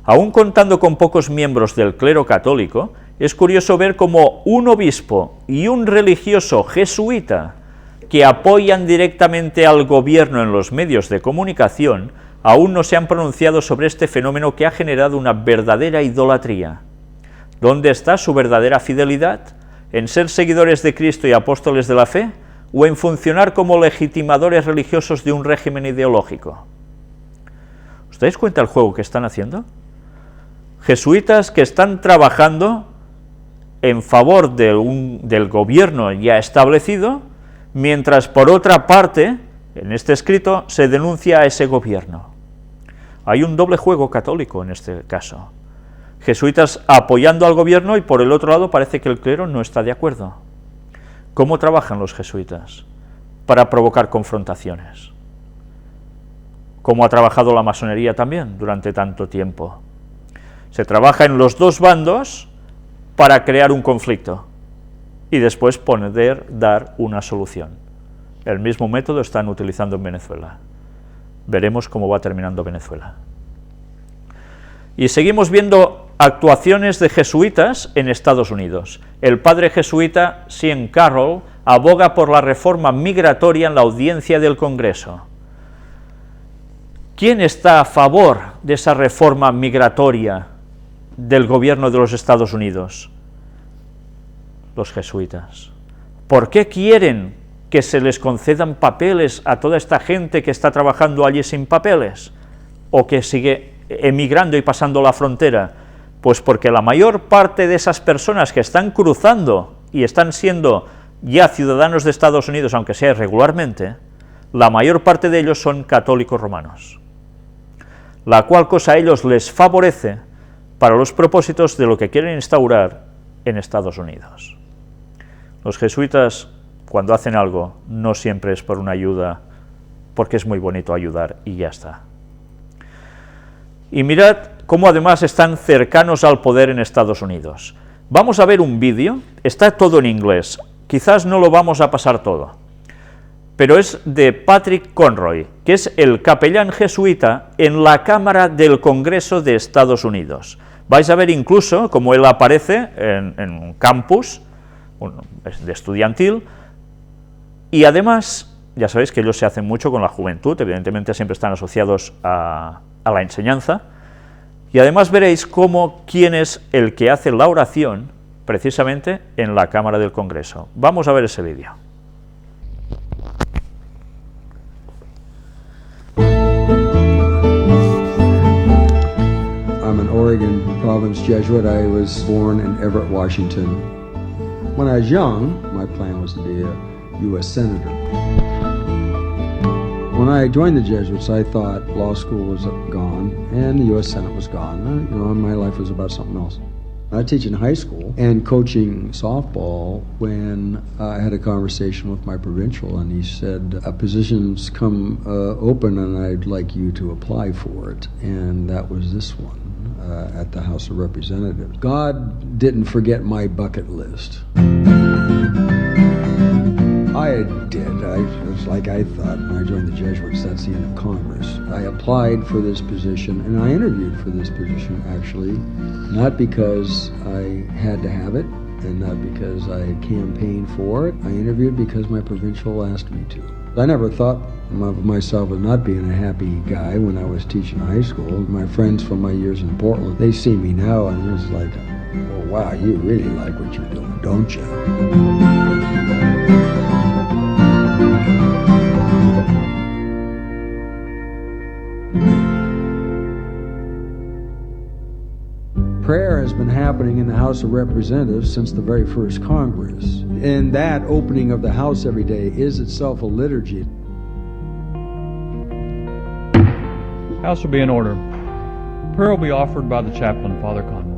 Aún contando con pocos miembros del clero católico, es curioso ver cómo un obispo y un religioso jesuita que apoyan directamente al gobierno en los medios de comunicación aún no se han pronunciado sobre este fenómeno que ha generado una verdadera idolatría. ¿Dónde está su verdadera fidelidad? ¿En ser seguidores de Cristo y apóstoles de la fe? ¿O en funcionar como legitimadores religiosos de un régimen ideológico? ¿Os dais cuenta del juego que están haciendo? Jesuitas que están trabajando en favor del gobierno ya establecido, mientras por otra parte, en este escrito, se denuncia a ese gobierno. Hay un doble juego católico en este caso. Jesuitas apoyando al gobierno y por el otro lado parece que el clero no está de acuerdo. ¿Cómo trabajan los jesuitas? Para provocar confrontaciones. ¿Cómo ha trabajado la masonería también durante tanto tiempo? Se trabaja en los dos bandos para crear un conflicto y después poder dar una solución. El mismo método están utilizando en Venezuela. Veremos cómo va terminando Venezuela. Y seguimos viendo actuaciones de jesuitas en Estados Unidos. El padre jesuita Sean Carroll aboga por la reforma migratoria en la audiencia del Congreso. ¿Quién está a favor de esa reforma migratoria del gobierno de los Estados Unidos? Los jesuitas. ¿Por qué quieren que se les concedan papeles a toda esta gente que está trabajando allí sin papeles? ¿O que sigue emigrando y pasando la frontera? Pues porque la mayor parte de esas personas que están cruzando y están siendo ya ciudadanos de Estados Unidos, aunque sea irregularmente, la mayor parte de ellos son católicos romanos, la cual cosa a ellos les favorece para los propósitos de lo que quieren instaurar en Estados Unidos. Los jesuitas, cuando hacen algo, no siempre es por una ayuda, porque es muy bonito ayudar y ya está. Y mirad cómo además están cercanos al poder en Estados Unidos. Vamos a ver un vídeo, está todo en inglés, quizás no lo vamos a pasar todo, pero es de Patrick Conroy, que es el capellán jesuita en la Cámara del Congreso de Estados Unidos. Vais a ver incluso cómo él aparece en un campus de estudiantil, y además, ya sabéis que ellos se hacen mucho con la juventud, evidentemente siempre están asociados a la enseñanza, y además veréis quién es el que hace la oración precisamente en la Cámara del Congreso. Vamos a ver ese vídeo. I'm an Oregon Province Jesuit. I was born in Everett, Washington. When I was young, my plan was to be a U.S. Senator. When I joined the Jesuits, I thought law school was gone and the U.S. Senate was gone. My life was about something else. I was teaching high school and coaching softball when I had a conversation with my provincial, and he said, a position's come open and I'd like you to apply for it. And that was this one at the House of Representatives. God didn't forget my bucket list. I did. It was like I thought when I joined the Jesuits, that's the end of Congress. I applied for this position, and I interviewed for this position, actually, not because I had to have it, and not because I campaigned for it. I interviewed because my provincial asked me to. I never thought of myself as not being a happy guy when I was teaching high school. My friends from my years in Portland, they see me now, and it's like, oh, wow, you really like what you're doing, don't you? Prayer has been happening in the House of Representatives since the very first Congress. And that opening of the House every day is itself a liturgy. House will be in order. Prayer will be offered by the chaplain, Father Conroy.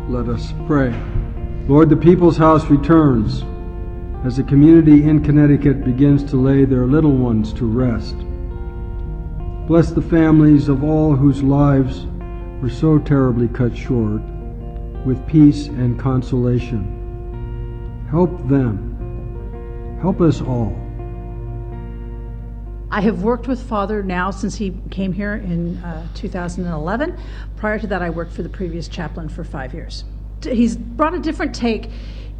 Let us pray. Lord, the People's House returns as the community in Connecticut begins to lay their little ones to rest. Bless the families of all whose lives were so terribly cut short with peace and consolation. Help them. Help us all. I have worked with Father now since he came here in 2011. Prior to that, I worked for the previous chaplain for 5 years. He's brought a different take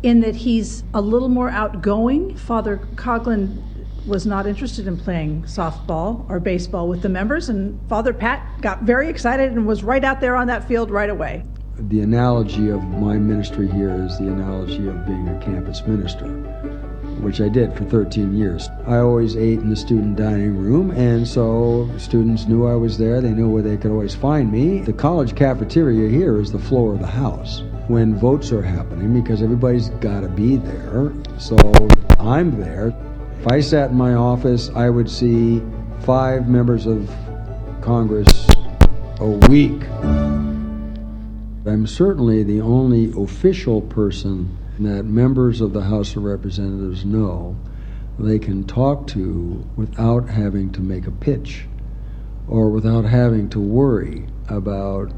in that he's a little more outgoing. Father Coughlin was not interested in playing softball or baseball with the members, and Father Pat got very excited and was right out there on that field right away. The analogy of my ministry here is the analogy of being a campus minister, which I did for 13 years. I always ate in the student dining room, and so students knew I was there. They knew where they could always find me. The college cafeteria here is the floor of the house when votes are happening, because everybody's got to be there. So I'm there. If I sat in my office, I would see 5 members of Congress a week. I'm certainly the only official person that members of the House of Representatives know they can talk to without having to make a pitch or without having to worry about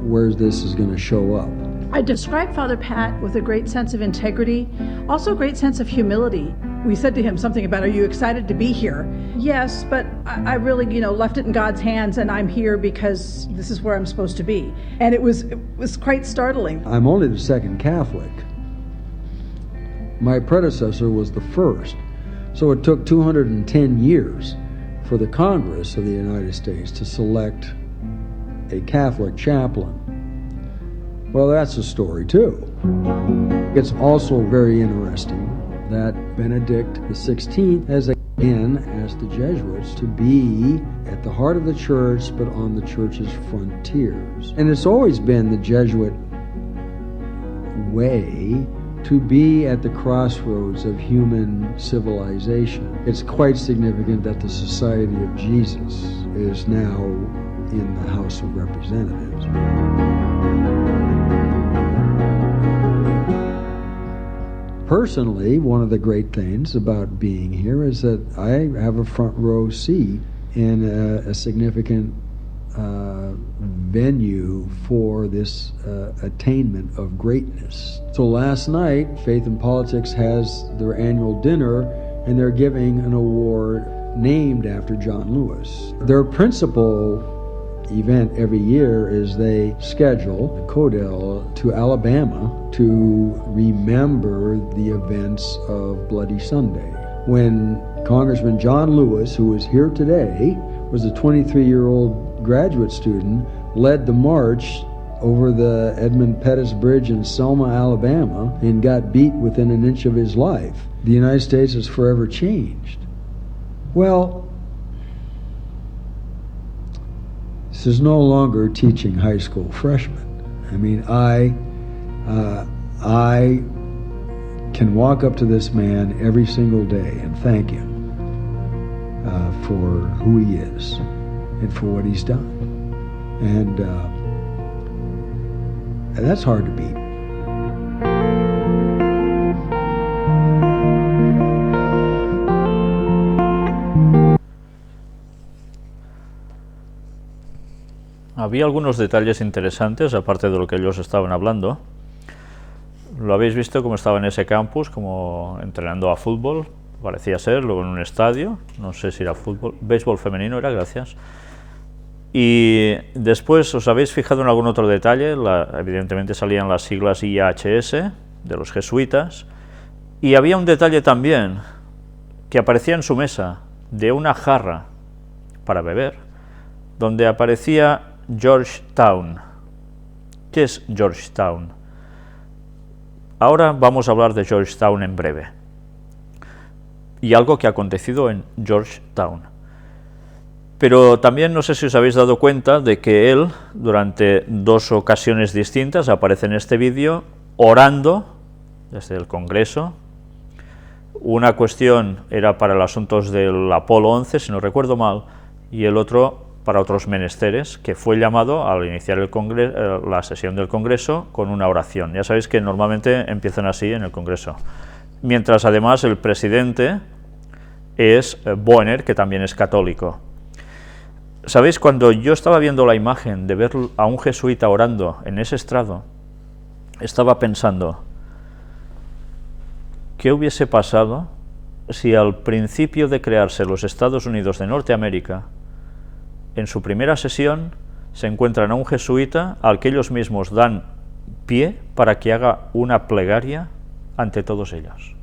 where this is going to show up. I described Father Pat with a great sense of integrity, also a great sense of humility. We said to him something about, are you excited to be here? Yes, but I really, left it in God's hands, and I'm here because this is where I'm supposed to be. And it was quite startling. I'm only the second Catholic. My predecessor was the first. So it took 210 years for the Congress of the United States to select a Catholic chaplain. Well, that's a story too. It's also very interesting that Benedict XVI has again asked the Jesuits to be at the heart of the church, but on the church's frontiers. And it's always been the Jesuit way to be at the crossroads of human civilization. It's quite significant that the Society of Jesus is now in the House of Representatives. Personally, one of the great things about being here is that I have a front row seat in a significant venue for this attainment of greatness. So last night, Faith and Politics has their annual dinner, and they're giving an award named after John Lewis. Their principal event every year is they schedule the Codell to Alabama to remember the events of Bloody Sunday. When Congressman John Lewis, who is here today, was a 23-year-old graduate student, led the march over the Edmund Pettus Bridge in Selma, Alabama, and got beat within an inch of his life. The United States has forever changed. Well, this is no longer teaching high school freshmen. I mean, I can walk up to this man every single day and thank him for who he is and for what he's done. And that's hard to beat. Había algunos detalles interesantes, aparte de lo que ellos estaban hablando. Lo habéis visto como estaba en ese campus, como entrenando a fútbol, parecía ser, luego en un estadio, no sé si era fútbol, béisbol femenino era, gracias. Y después, ¿os habéis fijado en algún otro detalle? Evidentemente salían las siglas IHS, de los jesuitas, y había un detalle también, que aparecía en su mesa, de una jarra para beber, donde aparecía Georgetown. ¿Qué es Georgetown? Ahora vamos a hablar de Georgetown en breve. Y algo que ha acontecido en Georgetown. Pero también no sé si os habéis dado cuenta de que él, durante dos ocasiones distintas, aparece en este vídeo orando desde el Congreso. Una cuestión era para los asuntos del Apolo 11, si no recuerdo mal, y el otro para otros menesteres, que fue llamado al iniciar la sesión del Congreso con una oración. Ya sabéis que normalmente empiezan así en el Congreso. Mientras además el presidente es Boehner, que también es católico. ¿Sabéis? Cuando yo estaba viendo la imagen de ver a un jesuita orando en ese estrado, estaba pensando, ¿qué hubiese pasado si al principio de crearse los Estados Unidos de Norteamérica, en su primera sesión, se encuentran a un jesuita al que ellos mismos dan pie para que haga una plegaria ante todos ellos?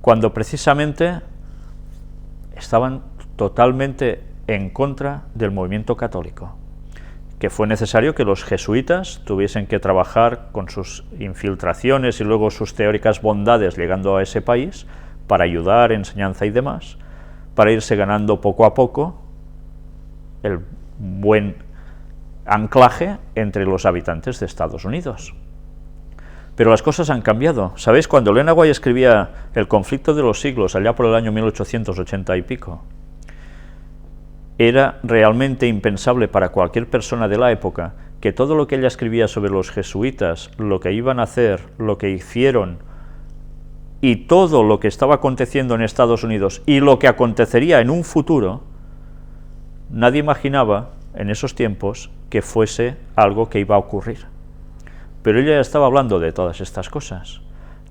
Cuando precisamente estaban totalmente en contra del movimiento católico, que fue necesario que los jesuitas tuviesen que trabajar con sus infiltraciones y luego sus teóricas bondades llegando a ese país para ayudar, enseñanza y demás, para irse ganando poco a poco el buen anclaje entre los habitantes de Estados Unidos. Pero las cosas han cambiado. ¿Sabéis? Cuando Lena White escribía El conflicto de los siglos, allá por el año 1880 y pico, era realmente impensable para cualquier persona de la época que todo lo que ella escribía sobre los jesuitas, lo que iban a hacer, lo que hicieron, y todo lo que estaba aconteciendo en Estados Unidos, y lo que acontecería en un futuro, nadie imaginaba en esos tiempos que fuese algo que iba a ocurrir. Pero ella ya estaba hablando de todas estas cosas,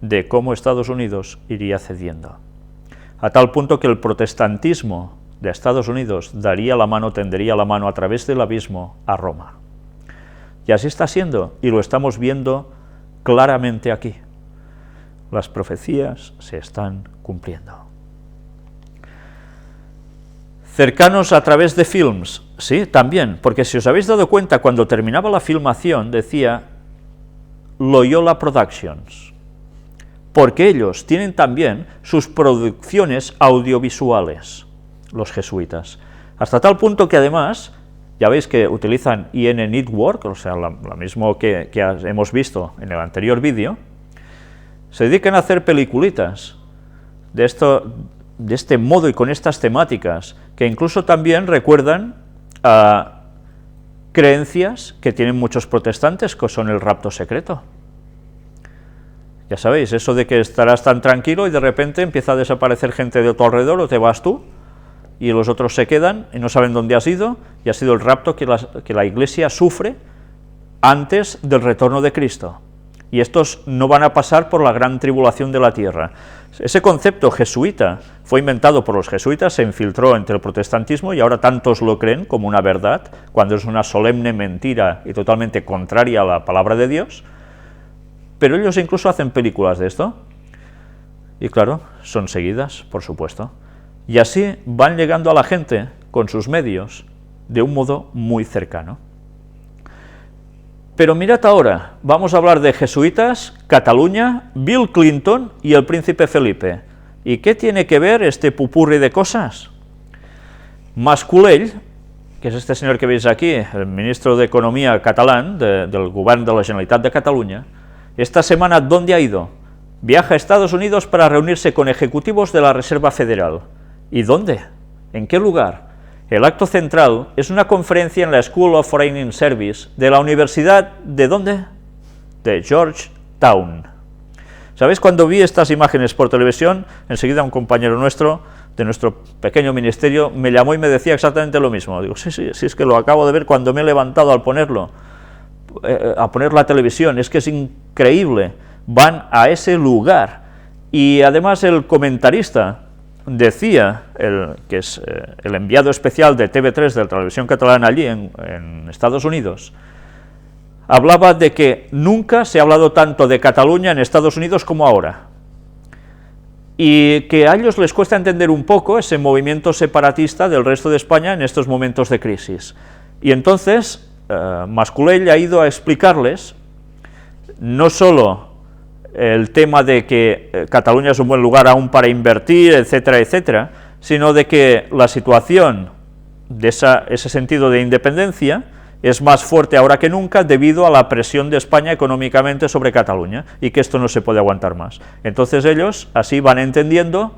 de cómo Estados Unidos iría cediendo, a tal punto que el protestantismo de Estados Unidos tendería la mano a través del abismo a Roma. Y así está siendo, y lo estamos viendo claramente aquí. Las profecías se están cumpliendo. Cercanos a través de films, sí, también, porque si os habéis dado cuenta, cuando terminaba la filmación decía Loyola Productions, porque ellos tienen también sus producciones audiovisuales, los jesuitas, hasta tal punto que además, ya veis que utilizan IN Network, o sea, lo mismo que hemos visto en el anterior vídeo, se dedican a hacer peliculitas de este modo y con estas temáticas, que incluso también recuerdan a creencias que tienen muchos protestantes, que son el rapto secreto. Ya sabéis, eso de que estarás tan tranquilo y de repente empieza a desaparecer gente de tu alrededor o te vas tú, y los otros se quedan y no saben dónde has ido, y ha sido el rapto que la Iglesia sufre antes del retorno de Cristo. Y estos no van a pasar por la gran tribulación de la tierra. Ese concepto jesuita fue inventado por los jesuitas, se infiltró entre el protestantismo y ahora tantos lo creen como una verdad, cuando es una solemne mentira y totalmente contraria a la palabra de Dios. Pero ellos incluso hacen películas de esto. Y claro, son seguidas, por supuesto. Y así van llegando a la gente con sus medios de un modo muy cercano. Pero mirad ahora, vamos a hablar de jesuitas, Cataluña, Bill Clinton y el príncipe Felipe. ¿Y qué tiene que ver este pupurri de cosas? Mas Colell, que es este señor que veis aquí, el ministro de Economía catalán, del Govern de la Generalitat de Cataluña, esta semana, ¿dónde ha ido? Viaja a Estados Unidos para reunirse con ejecutivos de la Reserva Federal. ¿Y dónde? ¿En qué lugar? El acto central es una conferencia en la School of Foreign Service de la Universidad, ¿de dónde? De Georgetown. ¿Sabéis? Cuando vi estas imágenes por televisión, enseguida un compañero nuestro, de nuestro pequeño ministerio, me llamó y me decía exactamente lo mismo. Digo, sí, es que lo acabo de ver cuando me he levantado al ponerlo, a poner la televisión, es que es increíble, van a ese lugar. Y además el comentarista decía, que es el enviado especial de TV3 de la televisión catalana allí en Estados Unidos, hablaba de que nunca se ha hablado tanto de Cataluña en Estados Unidos como ahora, y que a ellos les cuesta entender un poco ese movimiento separatista del resto de España en estos momentos de crisis. Y entonces Mas Colell ha ido a explicarles no solo el tema de que Cataluña es un buen lugar aún para invertir, etcétera, etcétera, sino de que la situación de ese sentido de independencia es más fuerte ahora que nunca debido a la presión de España económicamente sobre Cataluña y que esto no se puede aguantar más. Entonces ellos así van entendiendo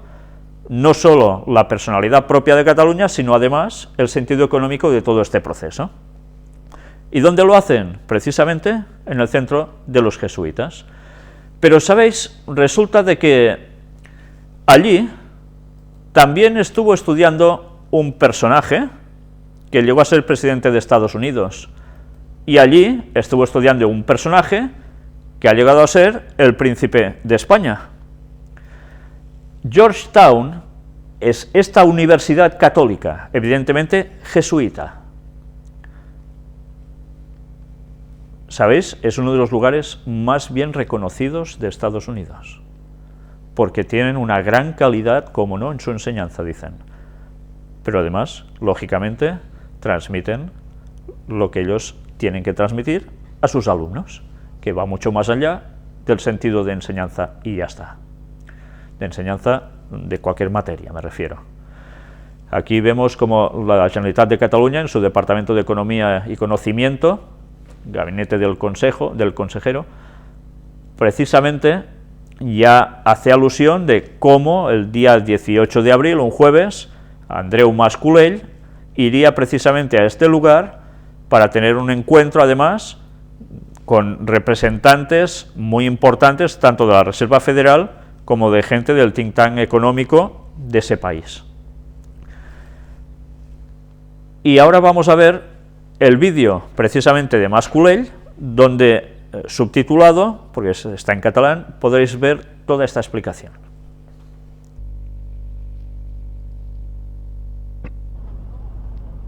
no solo la personalidad propia de Cataluña, sino además el sentido económico de todo este proceso. ¿Y dónde lo hacen? Precisamente en el centro de los jesuitas. Pero, ¿sabéis? Resulta de que allí también estuvo estudiando un personaje que llegó a ser presidente de Estados Unidos, y allí estuvo estudiando un personaje que ha llegado a ser el príncipe de España. Georgetown es esta universidad católica, evidentemente jesuita. ¿Sabéis? Es uno de los lugares más bien reconocidos de Estados Unidos, porque tienen una gran calidad, como no, en su enseñanza, dicen. Pero además, lógicamente, transmiten lo que ellos tienen que transmitir a sus alumnos, que va mucho más allá del sentido de enseñanza y ya está. De enseñanza de cualquier materia, me refiero. Aquí vemos como la Generalitat de Cataluña, en su Departamento de Economía y Conocimiento, gabinete del consejero, precisamente ya hace alusión de cómo el día 18 de abril, un jueves, Andreu Mas Colell iría precisamente a este lugar para tener un encuentro, además, con representantes muy importantes, tanto de la Reserva Federal como de gente del think tank económico de ese país. Y ahora vamos a ver el vídeo precisamente de Mas Colell, donde, subtitulado, porque está en catalán, podréis ver toda esta explicación.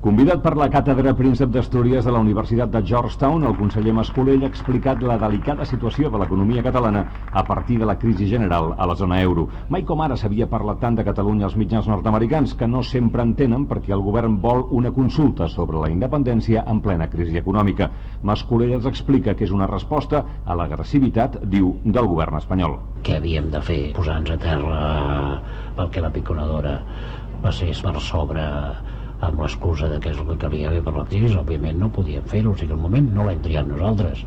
Convidat per la càtedra Príncep d'Astúries de la Universitat de Georgetown, el conseller Mas Colell ha explicat la delicada situació de l'economia catalana a partir de la crisi general a la zona euro. Mai com ara s'havia parlat tant de Catalunya als mitjans nord-americans, que no sempre entenen perquè el govern vol una consulta sobre la independència en plena crisi econòmica. Mas Colell els explica que és una resposta a l'agressivitat, diu, del govern espanyol. Què havíem de fer? Posar-nos a terra perquè la piconadora passés per sobre amb l'excusa de que és el que calia fer per la crisi. Òbviament no podíem fer-ho, o sigui que el moment no l'hem triat nosaltres.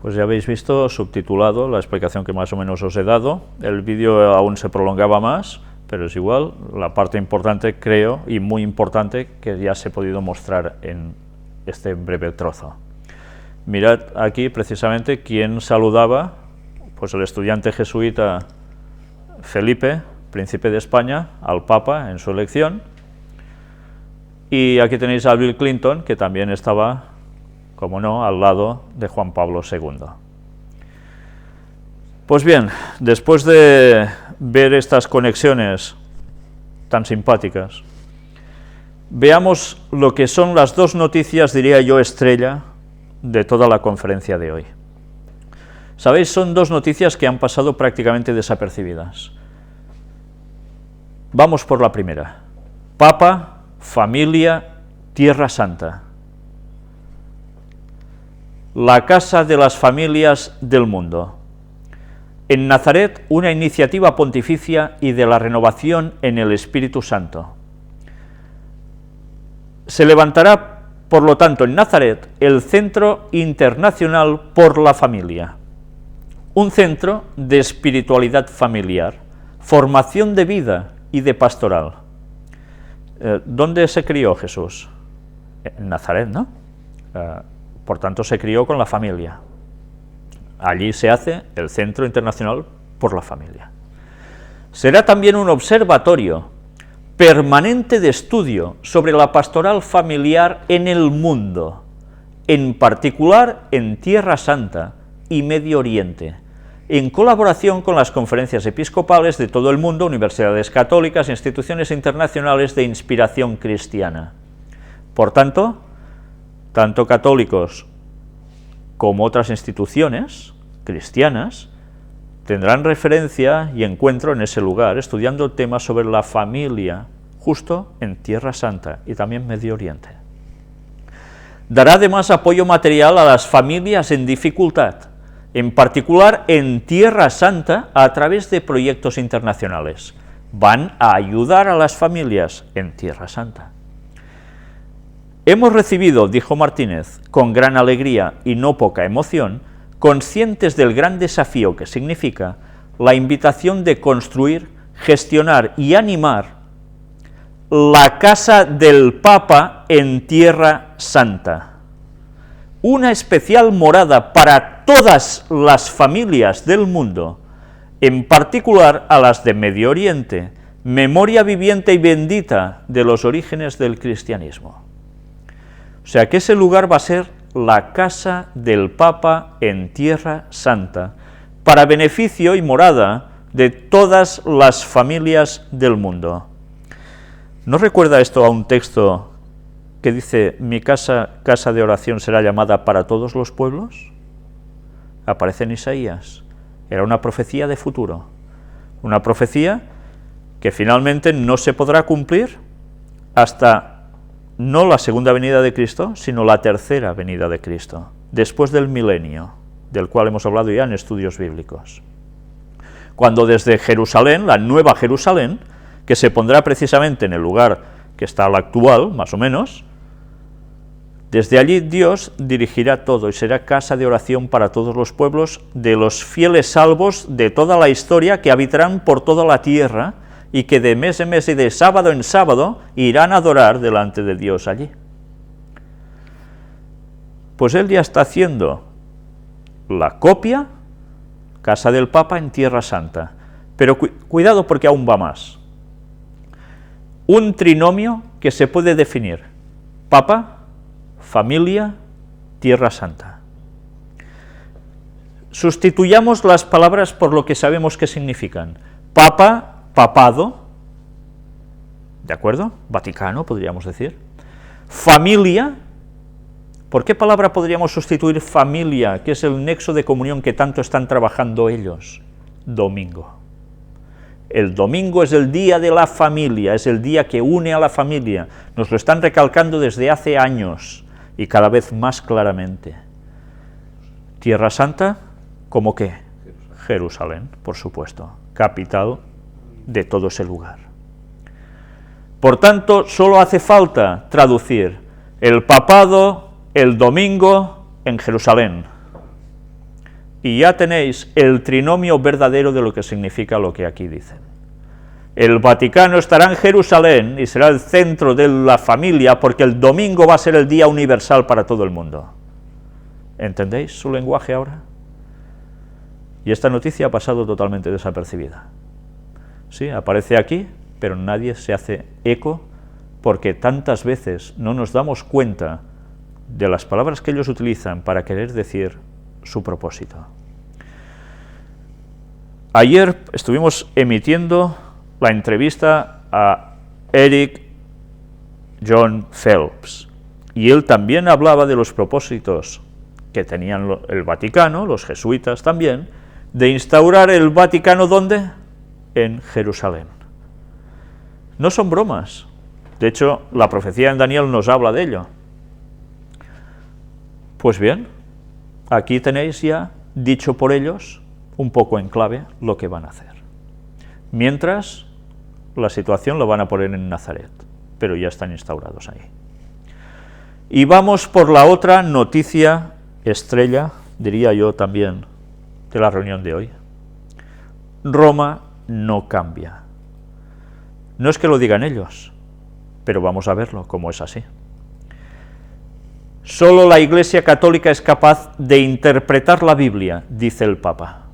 Pues ya habéis visto subtitulado la explicación que más o menos os he dado. El vídeo aún se prolongaba más, pero es igual, la parte importante, creo, y muy importante, que ya se ha podido mostrar en este breve trozo. Mirad aquí precisamente quién saludaba, pues el estudiante jesuita Felipe, príncipe de España, al Papa en su elección, y aquí tenéis a Bill Clinton, que también estaba, como no, al lado de Juan Pablo II. Pues bien, después de ver estas conexiones tan simpáticas, veamos lo que son las dos noticias, diría yo, estrella de toda la conferencia de hoy. Sabéis, son dos noticias que han pasado prácticamente desapercibidas. Vamos por la primera. Papa, familia, Tierra Santa. La casa de las familias del mundo. En Nazaret, una iniciativa pontificia y de la renovación en el Espíritu Santo. Se levantará, por lo tanto, en Nazaret, el Centro Internacional por la Familia, un centro de espiritualidad familiar, formación de vida y de pastoral. ¿Dónde se crió Jesús? En Nazaret, ¿no? Por tanto, se crió con la familia. Allí se hace el Centro Internacional por la Familia. Será también un observatorio permanente de estudio sobre la pastoral familiar en el mundo, en particular en Tierra Santa y Medio Oriente, en colaboración con las conferencias episcopales de todo el mundo, universidades católicas e instituciones internacionales de inspiración cristiana. Por tanto, tanto católicos como otras instituciones cristianas tendrán referencia y encuentro en ese lugar, estudiando temas sobre la familia, justo en Tierra Santa y también Medio Oriente. Dará además apoyo material a las familias en dificultad, en particular en Tierra Santa, a través de proyectos internacionales. Van a ayudar a las familias en Tierra Santa. Hemos recibido, dijo Martínez, con gran alegría y no poca emoción, conscientes del gran desafío que significa la invitación de construir, gestionar y animar la casa del Papa en Tierra Santa, una especial morada para todas las familias del mundo, en particular a las de Medio Oriente, memoria viviente y bendita de los orígenes del cristianismo. O sea que ese lugar va a ser la casa del Papa en Tierra Santa, para beneficio y morada de todas las familias del mundo. ¿No recuerda esto a un texto que dice, mi casa, casa de oración será llamada para todos los pueblos? Aparece en Isaías. Era una profecía de futuro, una profecía que finalmente no se podrá cumplir hasta no la segunda venida de Cristo, sino la tercera venida de Cristo, después del milenio, del cual hemos hablado ya en estudios bíblicos. Cuando desde Jerusalén, la nueva Jerusalén, que se pondrá precisamente en el lugar que está al actual, más o menos, desde allí Dios dirigirá todo y será casa de oración para todos los pueblos de los fieles salvos de toda la historia que habitarán por toda la tierra y que de mes en mes y de sábado en sábado irán a adorar delante de Dios allí. Pues él ya está haciendo la copia, casa del Papa en Tierra Santa, pero cuidado porque aún va más. Un trinomio que se puede definir: Papa, familia, Tierra Santa. Sustituyamos las palabras por lo que sabemos que significan. Papa, papado, ¿de acuerdo? Vaticano, podríamos decir. Familia, ¿por qué palabra podríamos sustituir familia, que es el nexo de comunión que tanto están trabajando ellos? Domingo. El domingo es el día de la familia, es el día que une a la familia. Nos lo están recalcando desde hace años y cada vez más claramente. Tierra Santa, ¿cómo qué? Jerusalén, por supuesto, capital de todo ese lugar. Por tanto, solo hace falta traducir el papado, el domingo, en Jerusalén. Y ya tenéis el trinomio verdadero de lo que significa lo que aquí dicen. El Vaticano estará en Jerusalén y será el centro de la familia, porque el domingo va a ser el día universal para todo el mundo. ¿Entendéis su lenguaje ahora? Y esta noticia ha pasado totalmente desapercibida. Sí, aparece aquí, pero nadie se hace eco porque tantas veces no nos damos cuenta de las palabras que ellos utilizan para querer decir su propósito. Ayer estuvimos emitiendo la entrevista a Eric John Phelps y él también hablaba de los propósitos que tenían el Vaticano, los jesuitas también, de instaurar el Vaticano, ¿dónde? En Jerusalén. No son bromas. De hecho, la profecía en Daniel nos habla de ello. Pues bien, aquí tenéis ya, dicho por ellos, un poco en clave, lo que van a hacer. Mientras, la situación lo van a poner en Nazaret, pero ya están instaurados ahí. Y vamos por la otra noticia estrella, diría yo también, de la reunión de hoy. Roma no cambia. No es que lo digan ellos, pero vamos a verlo como es así. Solo la Iglesia Católica es capaz de interpretar la Biblia, dice el Papa.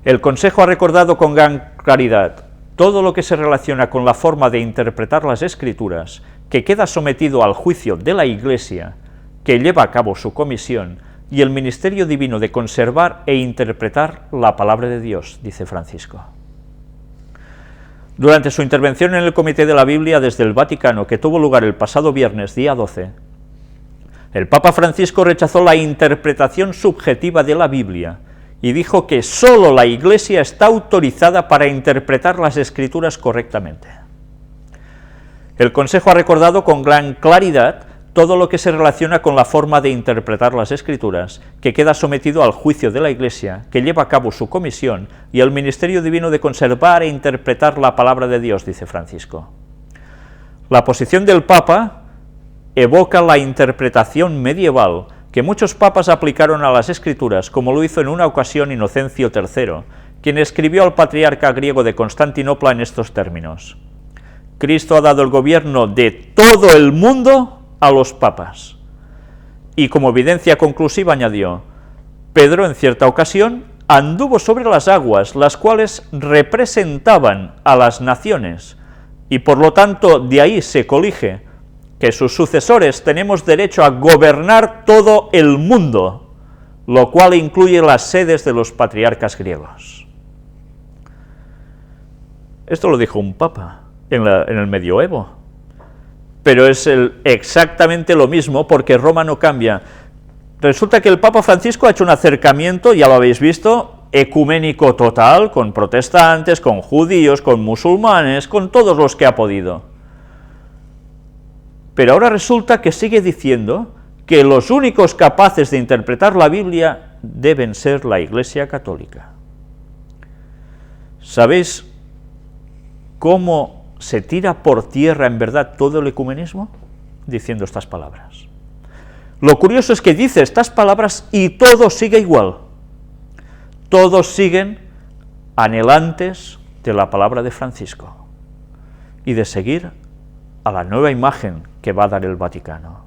El Consejo ha recordado con gran claridad todo lo que se relaciona con la forma de interpretar las Escrituras, que queda sometido al juicio de la Iglesia, que lleva a cabo su comisión, y el ministerio divino de conservar e interpretar la palabra de Dios, dice Francisco. Durante su intervención en el Comité de la Biblia desde el Vaticano, que tuvo lugar el pasado viernes, día 12, el Papa Francisco rechazó la interpretación subjetiva de la Biblia y dijo que sólo la Iglesia está autorizada para interpretar las Escrituras correctamente. El Consejo ha recordado con gran claridad todo lo que se relaciona con la forma de interpretar las Escrituras, que queda sometido al juicio de la Iglesia, que lleva a cabo su comisión, y al ministerio divino de conservar e interpretar la palabra de Dios, dice Francisco. La posición del Papa evoca la interpretación medieval que muchos papas aplicaron a las Escrituras, como lo hizo en una ocasión Inocencio III, quien escribió al patriarca griego de Constantinopla en estos términos: Cristo ha dado el gobierno de todo el mundo a los papas. Y como evidencia conclusiva añadió: Pedro en cierta ocasión anduvo sobre las aguas, las cuales representaban a las naciones, y por lo tanto de ahí se colige que sus sucesores tenemos derecho a gobernar todo el mundo, lo cual incluye las sedes de los patriarcas griegos. Esto lo dijo un papa en el medioevo, pero es exactamente lo mismo, porque Roma no cambia. Resulta que el Papa Francisco ha hecho un acercamiento, ya lo habéis visto, ecuménico total, con protestantes, con judíos, con musulmanes, con todos los que ha podido. Pero ahora resulta que sigue diciendo que los únicos capaces de interpretar la Biblia deben ser la Iglesia Católica. ¿Sabéis cómo se tira por tierra en verdad todo el ecumenismo? Diciendo estas palabras. Lo curioso es que dice estas palabras y todo sigue igual. Todos siguen anhelantes de la palabra de Francisco y de seguir a la nueva imagen que va a dar el Vaticano.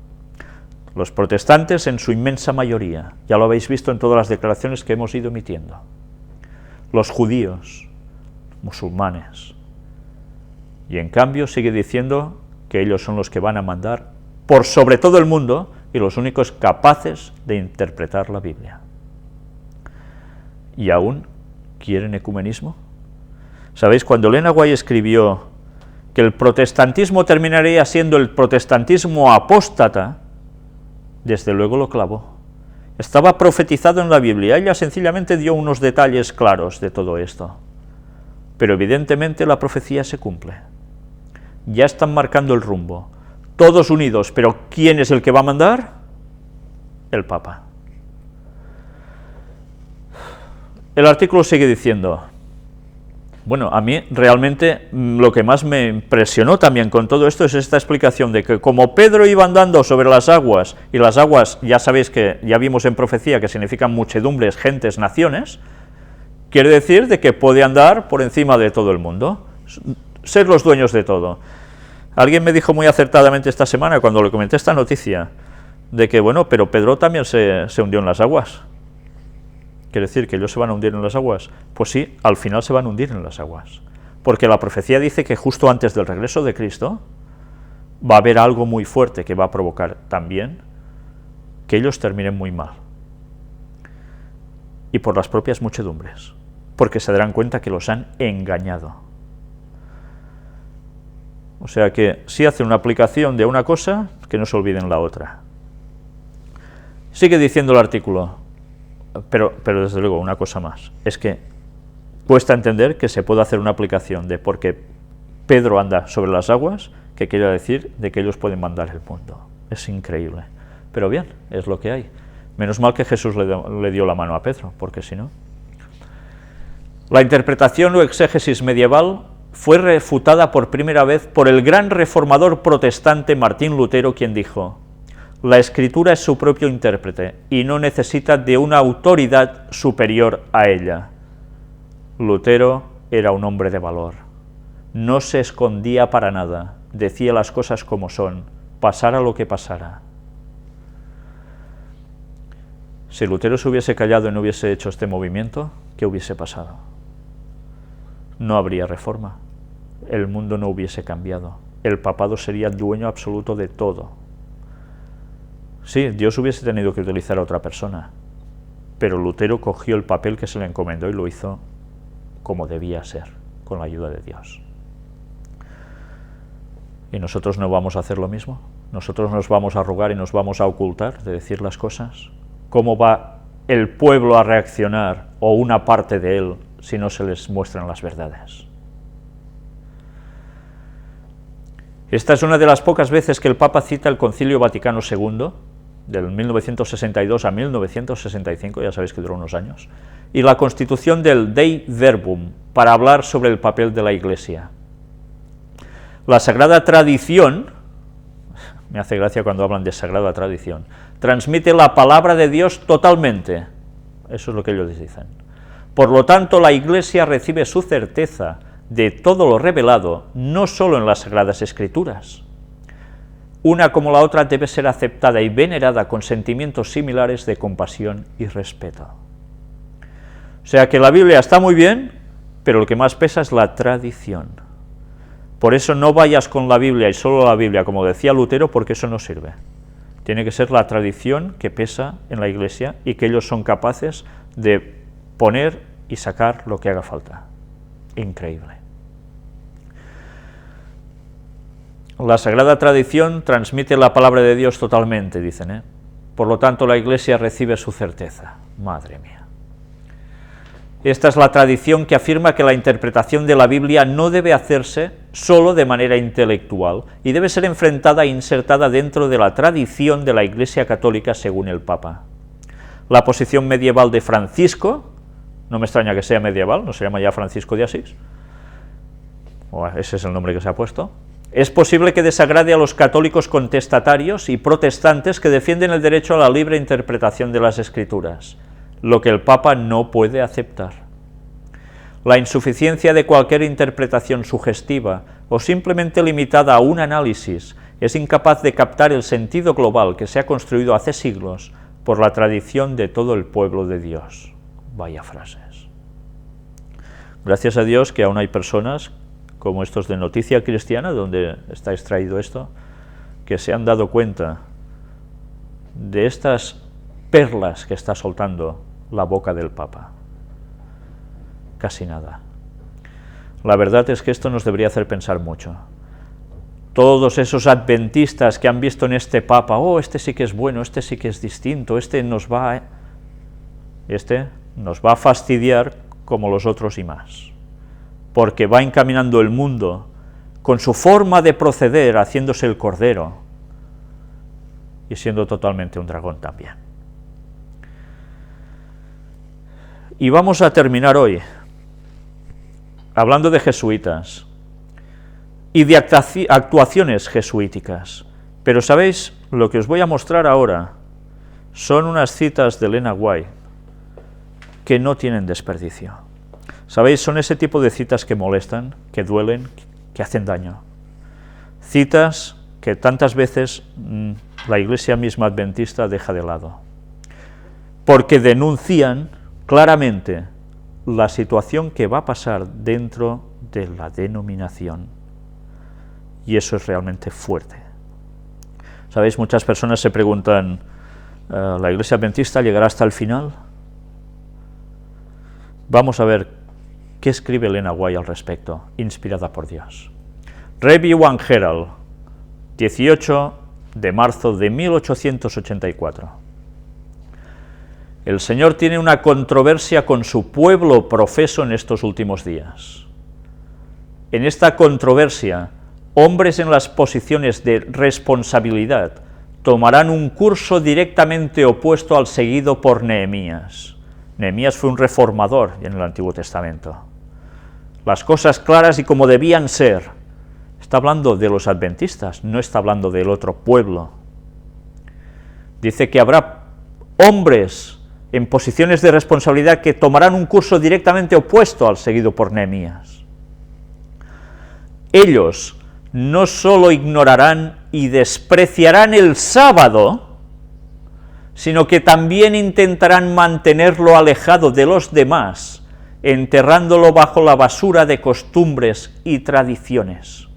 Los protestantes en su inmensa mayoría, ya lo habéis visto en todas las declaraciones que hemos ido emitiendo. Los judíos, musulmanes. Y en cambio sigue diciendo que ellos son los que van a mandar por sobre todo el mundo y los únicos capaces de interpretar la Biblia. ¿Y aún quieren ecumenismo? ¿Sabéis? Cuando Elena White escribió que el protestantismo terminaría siendo el protestantismo apóstata, desde luego lo clavó. Estaba profetizado en la Biblia, ella sencillamente dio unos detalles claros de todo esto. Pero evidentemente la profecía se cumple. Ya están marcando el rumbo, todos unidos, pero ¿quién es el que va a mandar? El Papa. El artículo sigue diciendo: bueno, a mí realmente lo que más me impresionó también con todo esto es esta explicación de que como Pedro iba andando sobre las aguas, y las aguas ya sabéis que ya vimos en profecía que significan muchedumbres, gentes, naciones, quiere decir de que puede andar por encima de todo el mundo, ser los dueños de todo. Alguien me dijo muy acertadamente esta semana, cuando le comenté esta noticia, de que bueno, pero Pedro también se hundió en las aguas. ¿Quiere decir que ellos se van a hundir en las aguas? Pues sí, al final se van a hundir en las aguas. Porque la profecía dice que justo antes del regreso de Cristo va a haber algo muy fuerte que va a provocar también que ellos terminen muy mal. Y por las propias muchedumbres, porque se darán cuenta que los han engañado. O sea que si hacen una aplicación de una cosa, que no se olviden la otra. Sigue diciendo el artículo, pero desde luego una cosa más, es que cuesta entender que se pueda hacer una aplicación de porque Pedro anda sobre las aguas, que quiere decir de que ellos pueden mandar el mundo. Es increíble. Pero bien, es lo que hay. Menos mal que Jesús le dio la mano a Pedro, porque si no... La interpretación o exégesis medieval fue refutada por primera vez por el gran reformador protestante Martín Lutero, quien dijo: la Escritura es su propio intérprete y no necesita de una autoridad superior a ella. Lutero era un hombre de valor. No se escondía para nada, decía las cosas como son, pasara lo que pasara. Si Lutero se hubiese callado y no hubiese hecho este movimiento, ¿qué hubiese pasado? No habría reforma, el mundo no hubiese cambiado, el papado sería dueño absoluto de todo. Sí, Dios hubiese tenido que utilizar a otra persona, pero Lutero cogió el papel que se le encomendó y lo hizo como debía ser, con la ayuda de Dios. ¿Y nosotros no vamos a hacer lo mismo? ¿Nosotros nos vamos a arrugar y nos vamos a ocultar de decir las cosas? ¿Cómo va el pueblo a reaccionar, o una parte de él, si no se les muestran las verdades? Esta es una de las pocas veces que el Papa cita el Concilio Vaticano II, del 1962 a 1965, ya sabéis que duró unos años, y la constitución del Dei Verbum, para hablar sobre el papel de la Iglesia. La Sagrada Tradición, me hace gracia cuando hablan de Sagrada Tradición, transmite la palabra de Dios totalmente, eso es lo que ellos dicen. Por lo tanto, la Iglesia recibe su certeza de todo lo revelado, no solo en las Sagradas Escrituras. Una como la otra debe ser aceptada y venerada con sentimientos similares de compasión y respeto. O sea que la Biblia está muy bien, pero lo que más pesa es la tradición. Por eso no vayas con la Biblia y solo la Biblia, como decía Lutero, porque eso no sirve. Tiene que ser la tradición que pesa en la Iglesia y que ellos son capaces de poner y sacar lo que haga falta. Increíble. La Sagrada Tradición transmite la palabra de Dios totalmente, dicen, Por lo tanto, la Iglesia recibe su certeza. Madre mía. Esta es la tradición que afirma que la interpretación de la Biblia no debe hacerse solo de manera intelectual y debe ser enfrentada e insertada dentro de la tradición de la Iglesia Católica según el Papa. La posición medieval de Francisco, no me extraña que sea medieval, no se llama ya Francisco de Asís, ese es el nombre que se ha puesto, es posible que desagrade a los católicos contestatarios y protestantes que defienden el derecho a la libre interpretación de las Escrituras, lo que el Papa no puede aceptar. La insuficiencia de cualquier interpretación sugestiva o simplemente limitada a un análisis es incapaz de captar el sentido global que se ha construido hace siglos por la tradición de todo el pueblo de Dios. Vaya frases. Gracias a Dios que aún hay personas, como estos de Noticia Cristiana, donde está extraído esto, que se han dado cuenta de estas perlas que está soltando la boca del Papa. Casi nada. La verdad es que esto nos debería hacer pensar mucho. Todos esos adventistas que han visto en este Papa, este sí que es bueno, este sí que es distinto, este nos va a fastidiar como los otros y más, porque va encaminando el mundo con su forma de proceder, haciéndose el cordero y siendo totalmente un dragón también. Y vamos a terminar hoy hablando de jesuitas y de actuaciones jesuíticas. Pero ¿sabéis? Lo que os voy a mostrar ahora son unas citas de Elena White que no tienen desperdicio. ¿Sabéis? Son ese tipo de citas que molestan, que duelen, que hacen daño. Citas que tantas veces la Iglesia misma adventista deja de lado, porque denuncian claramente la situación que va a pasar dentro de la denominación. Y eso es realmente fuerte. ¿Sabéis? Muchas personas se preguntan, ¿la Iglesia Adventista llegará hasta el final? Vamos a ver qué escribe Elena White al respecto, inspirada por Dios. Review and Herald, 18 de marzo de 1884. El Señor tiene una controversia con su pueblo profeso en estos últimos días. En esta controversia, hombres en las posiciones de responsabilidad tomarán un curso directamente opuesto al seguido por Nehemías. Nehemías fue un reformador en el Antiguo Testamento. Las cosas claras y como debían ser. Está hablando de los adventistas, no está hablando del otro pueblo. Dice que habrá hombres en posiciones de responsabilidad que tomarán un curso directamente opuesto al seguido por Nehemías. Ellos no solo ignorarán y despreciarán el sábado, sino que también intentarán mantenerlo alejado de los demás, enterrándolo bajo la basura de costumbres y tradiciones.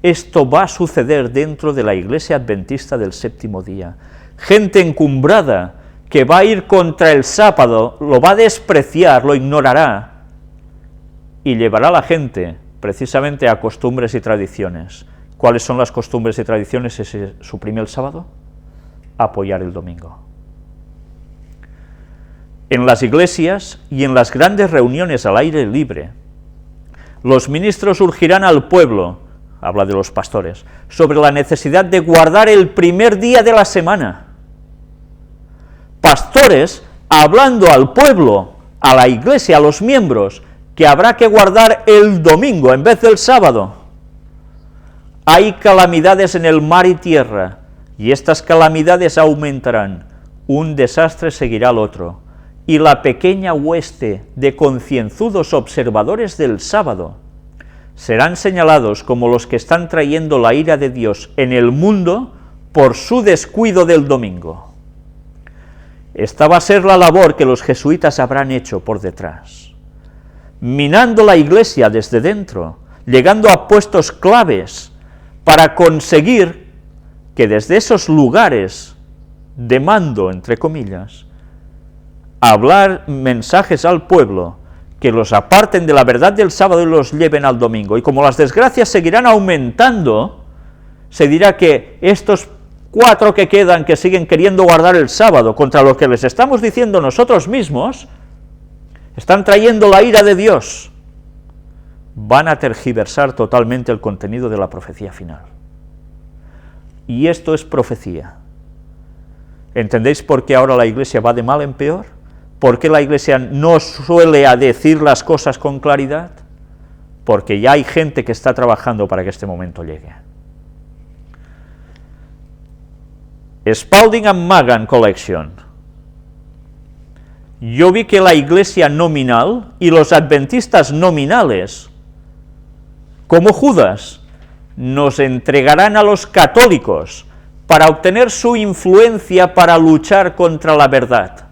Esto va a suceder dentro de la Iglesia Adventista del Séptimo Día. Gente encumbrada que va a ir contra el sábado, lo va a despreciar, lo ignorará, y llevará a la gente precisamente a costumbres y tradiciones. ¿Cuáles son las costumbres y tradiciones si se suprime el sábado? Apoyar el domingo. En las iglesias y en las grandes reuniones al aire libre, los ministros urgirán al pueblo, habla de los pastores, sobre la necesidad de guardar el primer día de la semana. Pastores hablando al pueblo, a la iglesia, a los miembros, que habrá que guardar el domingo en vez del sábado. Hay calamidades en el mar y tierra, y estas calamidades aumentarán. Un desastre seguirá al otro, y la pequeña hueste de concienzudos observadores del sábado serán señalados como los que están trayendo la ira de Dios en el mundo por su descuido del domingo. Esta va a ser la labor que los jesuitas habrán hecho por detrás, minando la iglesia desde dentro, llegando a puestos claves para conseguir que desde esos lugares de mando, entre comillas, hablar mensajes al pueblo que los aparten de la verdad del sábado y los lleven al domingo. Y como las desgracias seguirán aumentando, se dirá que estos 4 que quedan, que siguen queriendo guardar el sábado, contra lo que les estamos diciendo nosotros mismos, están trayendo la ira de Dios. Van a tergiversar totalmente el contenido de la profecía final. Y esto es profecía. ¿Entendéis por qué ahora la iglesia va de mal en peor? ¿Por qué la iglesia no suele a decir las cosas con claridad? Porque ya hay gente que está trabajando para que este momento llegue. Spalding and Magan Collection. Yo vi que la iglesia nominal y los adventistas nominales, como Judas, nos entregarán a los católicos para obtener su influencia para luchar contra la verdad.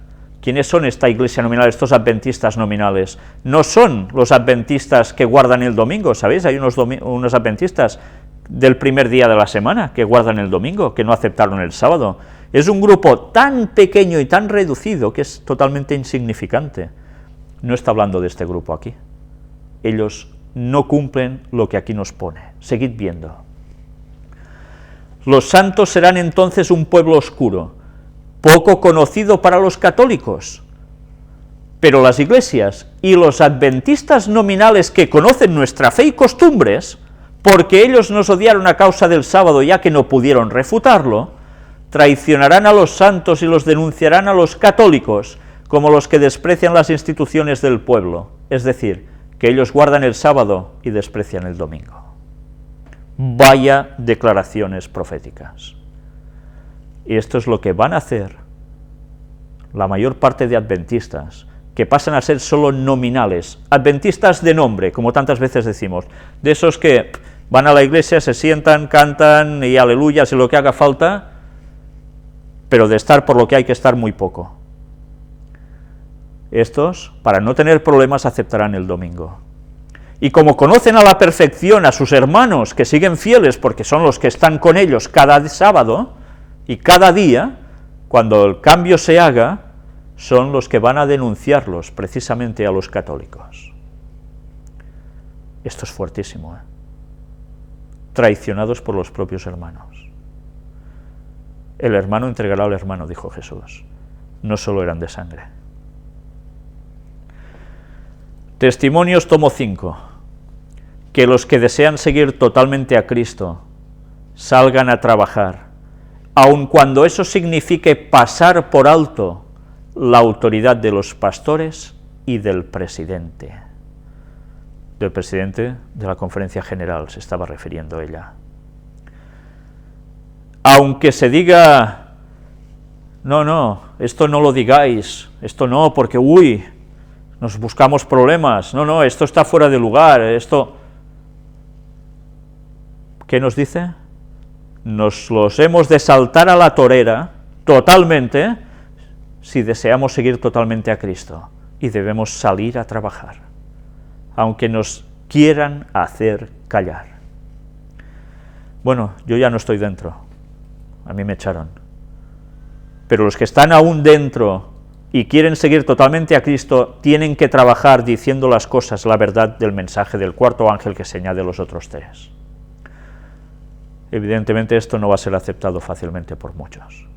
¿Quiénes son esta iglesia nominal, estos adventistas nominales? No son los adventistas que guardan el domingo, ¿sabéis? Hay unos adventistas del primer día de la semana que guardan el domingo, que no aceptaron el sábado. Es un grupo tan pequeño y tan reducido que es totalmente insignificante. No está hablando de este grupo aquí. Ellos no cumplen lo que aquí nos pone. Seguid viendo. Los santos serán entonces un pueblo oscuro, poco conocido para los católicos, pero las iglesias y los adventistas nominales que conocen nuestra fe y costumbres, porque ellos nos odiaron a causa del sábado ya que no pudieron refutarlo, traicionarán a los santos y los denunciarán a los católicos como los que desprecian las instituciones del pueblo, es decir, que ellos guardan el sábado y desprecian el domingo. Vaya declaraciones proféticas. Y esto es lo que van a hacer la mayor parte de adventistas, que pasan a ser solo nominales, adventistas de nombre, como tantas veces decimos, de esos que van a la iglesia, se sientan, cantan y aleluyas y lo que haga falta, pero de estar por lo que hay que estar muy poco. estos, para no tener problemas, aceptarán el domingo. Y como conocen a la perfección a sus hermanos que siguen fieles porque son los que están con ellos cada sábado y cada día, cuando el cambio se haga, son los que van a denunciarlos precisamente a los católicos. Esto es fuertísimo, ¿eh? Traicionados por los propios hermanos. El hermano entregará al hermano, dijo Jesús. No solo eran de sangre. Testimonios, tomo 5. Que los que desean seguir totalmente a Cristo salgan a trabajar, aun cuando eso signifique pasar por alto la autoridad de los pastores y del presidente. Del presidente de la Conferencia General se estaba refiriendo ella. Aunque se diga, no, esto no lo digáis, esto no, porque nos buscamos problemas, no, esto está fuera de lugar, esto... ¿Qué nos dice? Nos los hemos de saltar a la torera totalmente si deseamos seguir totalmente a Cristo, y debemos salir a trabajar, aunque nos quieran hacer callar. Bueno, yo ya no estoy dentro, a mí me echaron, pero los que están aún dentro y quieren seguir totalmente a Cristo, tienen que trabajar diciendo las cosas, la verdad del mensaje del cuarto ángel que se añade a los otros 3. Evidentemente esto no va a ser aceptado fácilmente por muchos,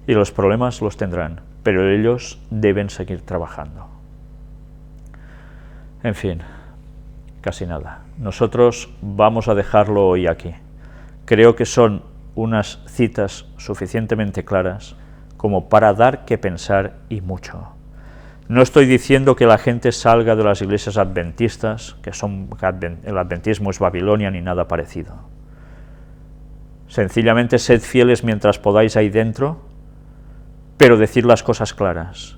y los problemas los tendrán, pero ellos deben seguir trabajando. En fin, casi nada. Nosotros vamos a dejarlo hoy aquí. Creo que son unas citas suficientemente claras como para dar que pensar y mucho. No estoy diciendo que la gente salga de las iglesias adventistas, que el adventismo es Babilonia ni nada parecido. Sencillamente sed fieles mientras podáis ahí dentro, pero decir las cosas claras.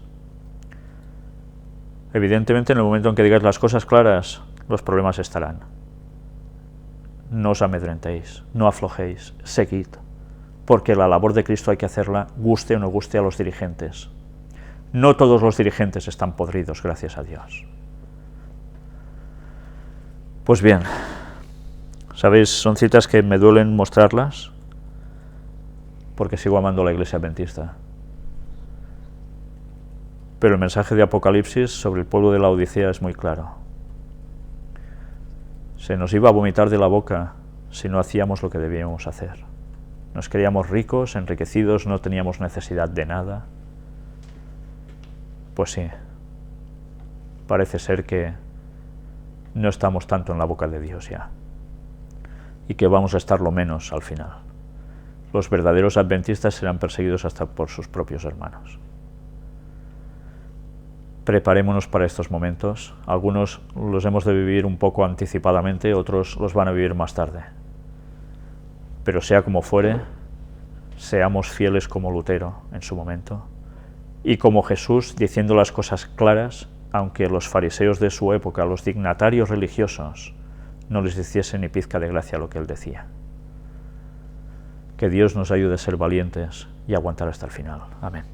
Evidentemente en el momento en que digáis las cosas claras, los problemas estarán. No os amedrentéis, no aflojéis, seguid, porque la labor de Cristo hay que hacerla, guste o no guste a los dirigentes. No todos los dirigentes están podridos, gracias a Dios. Pues bien, ¿sabéis? Son citas que me duelen mostrarlas, porque sigo amando a la iglesia adventista. Pero el mensaje de Apocalipsis sobre el pueblo de la Odisea es muy claro. Se nos iba a vomitar de la boca si no hacíamos lo que debíamos hacer. Nos creíamos ricos, enriquecidos, no teníamos necesidad de nada. Pues sí, parece ser que no estamos tanto en la boca de Dios ya, y que vamos a estarlo menos al final. Los verdaderos adventistas serán perseguidos hasta por sus propios hermanos. Preparémonos para estos momentos. Algunos los hemos de vivir un poco anticipadamente, otros los van a vivir más tarde. Pero sea como fuere, seamos fieles como Lutero en su momento, y como Jesús, diciendo las cosas claras, aunque los fariseos de su época, los dignatarios religiosos, no les hiciese ni pizca de gracia lo que él decía. Que Dios nos ayude a ser valientes y aguantar hasta el final. Amén.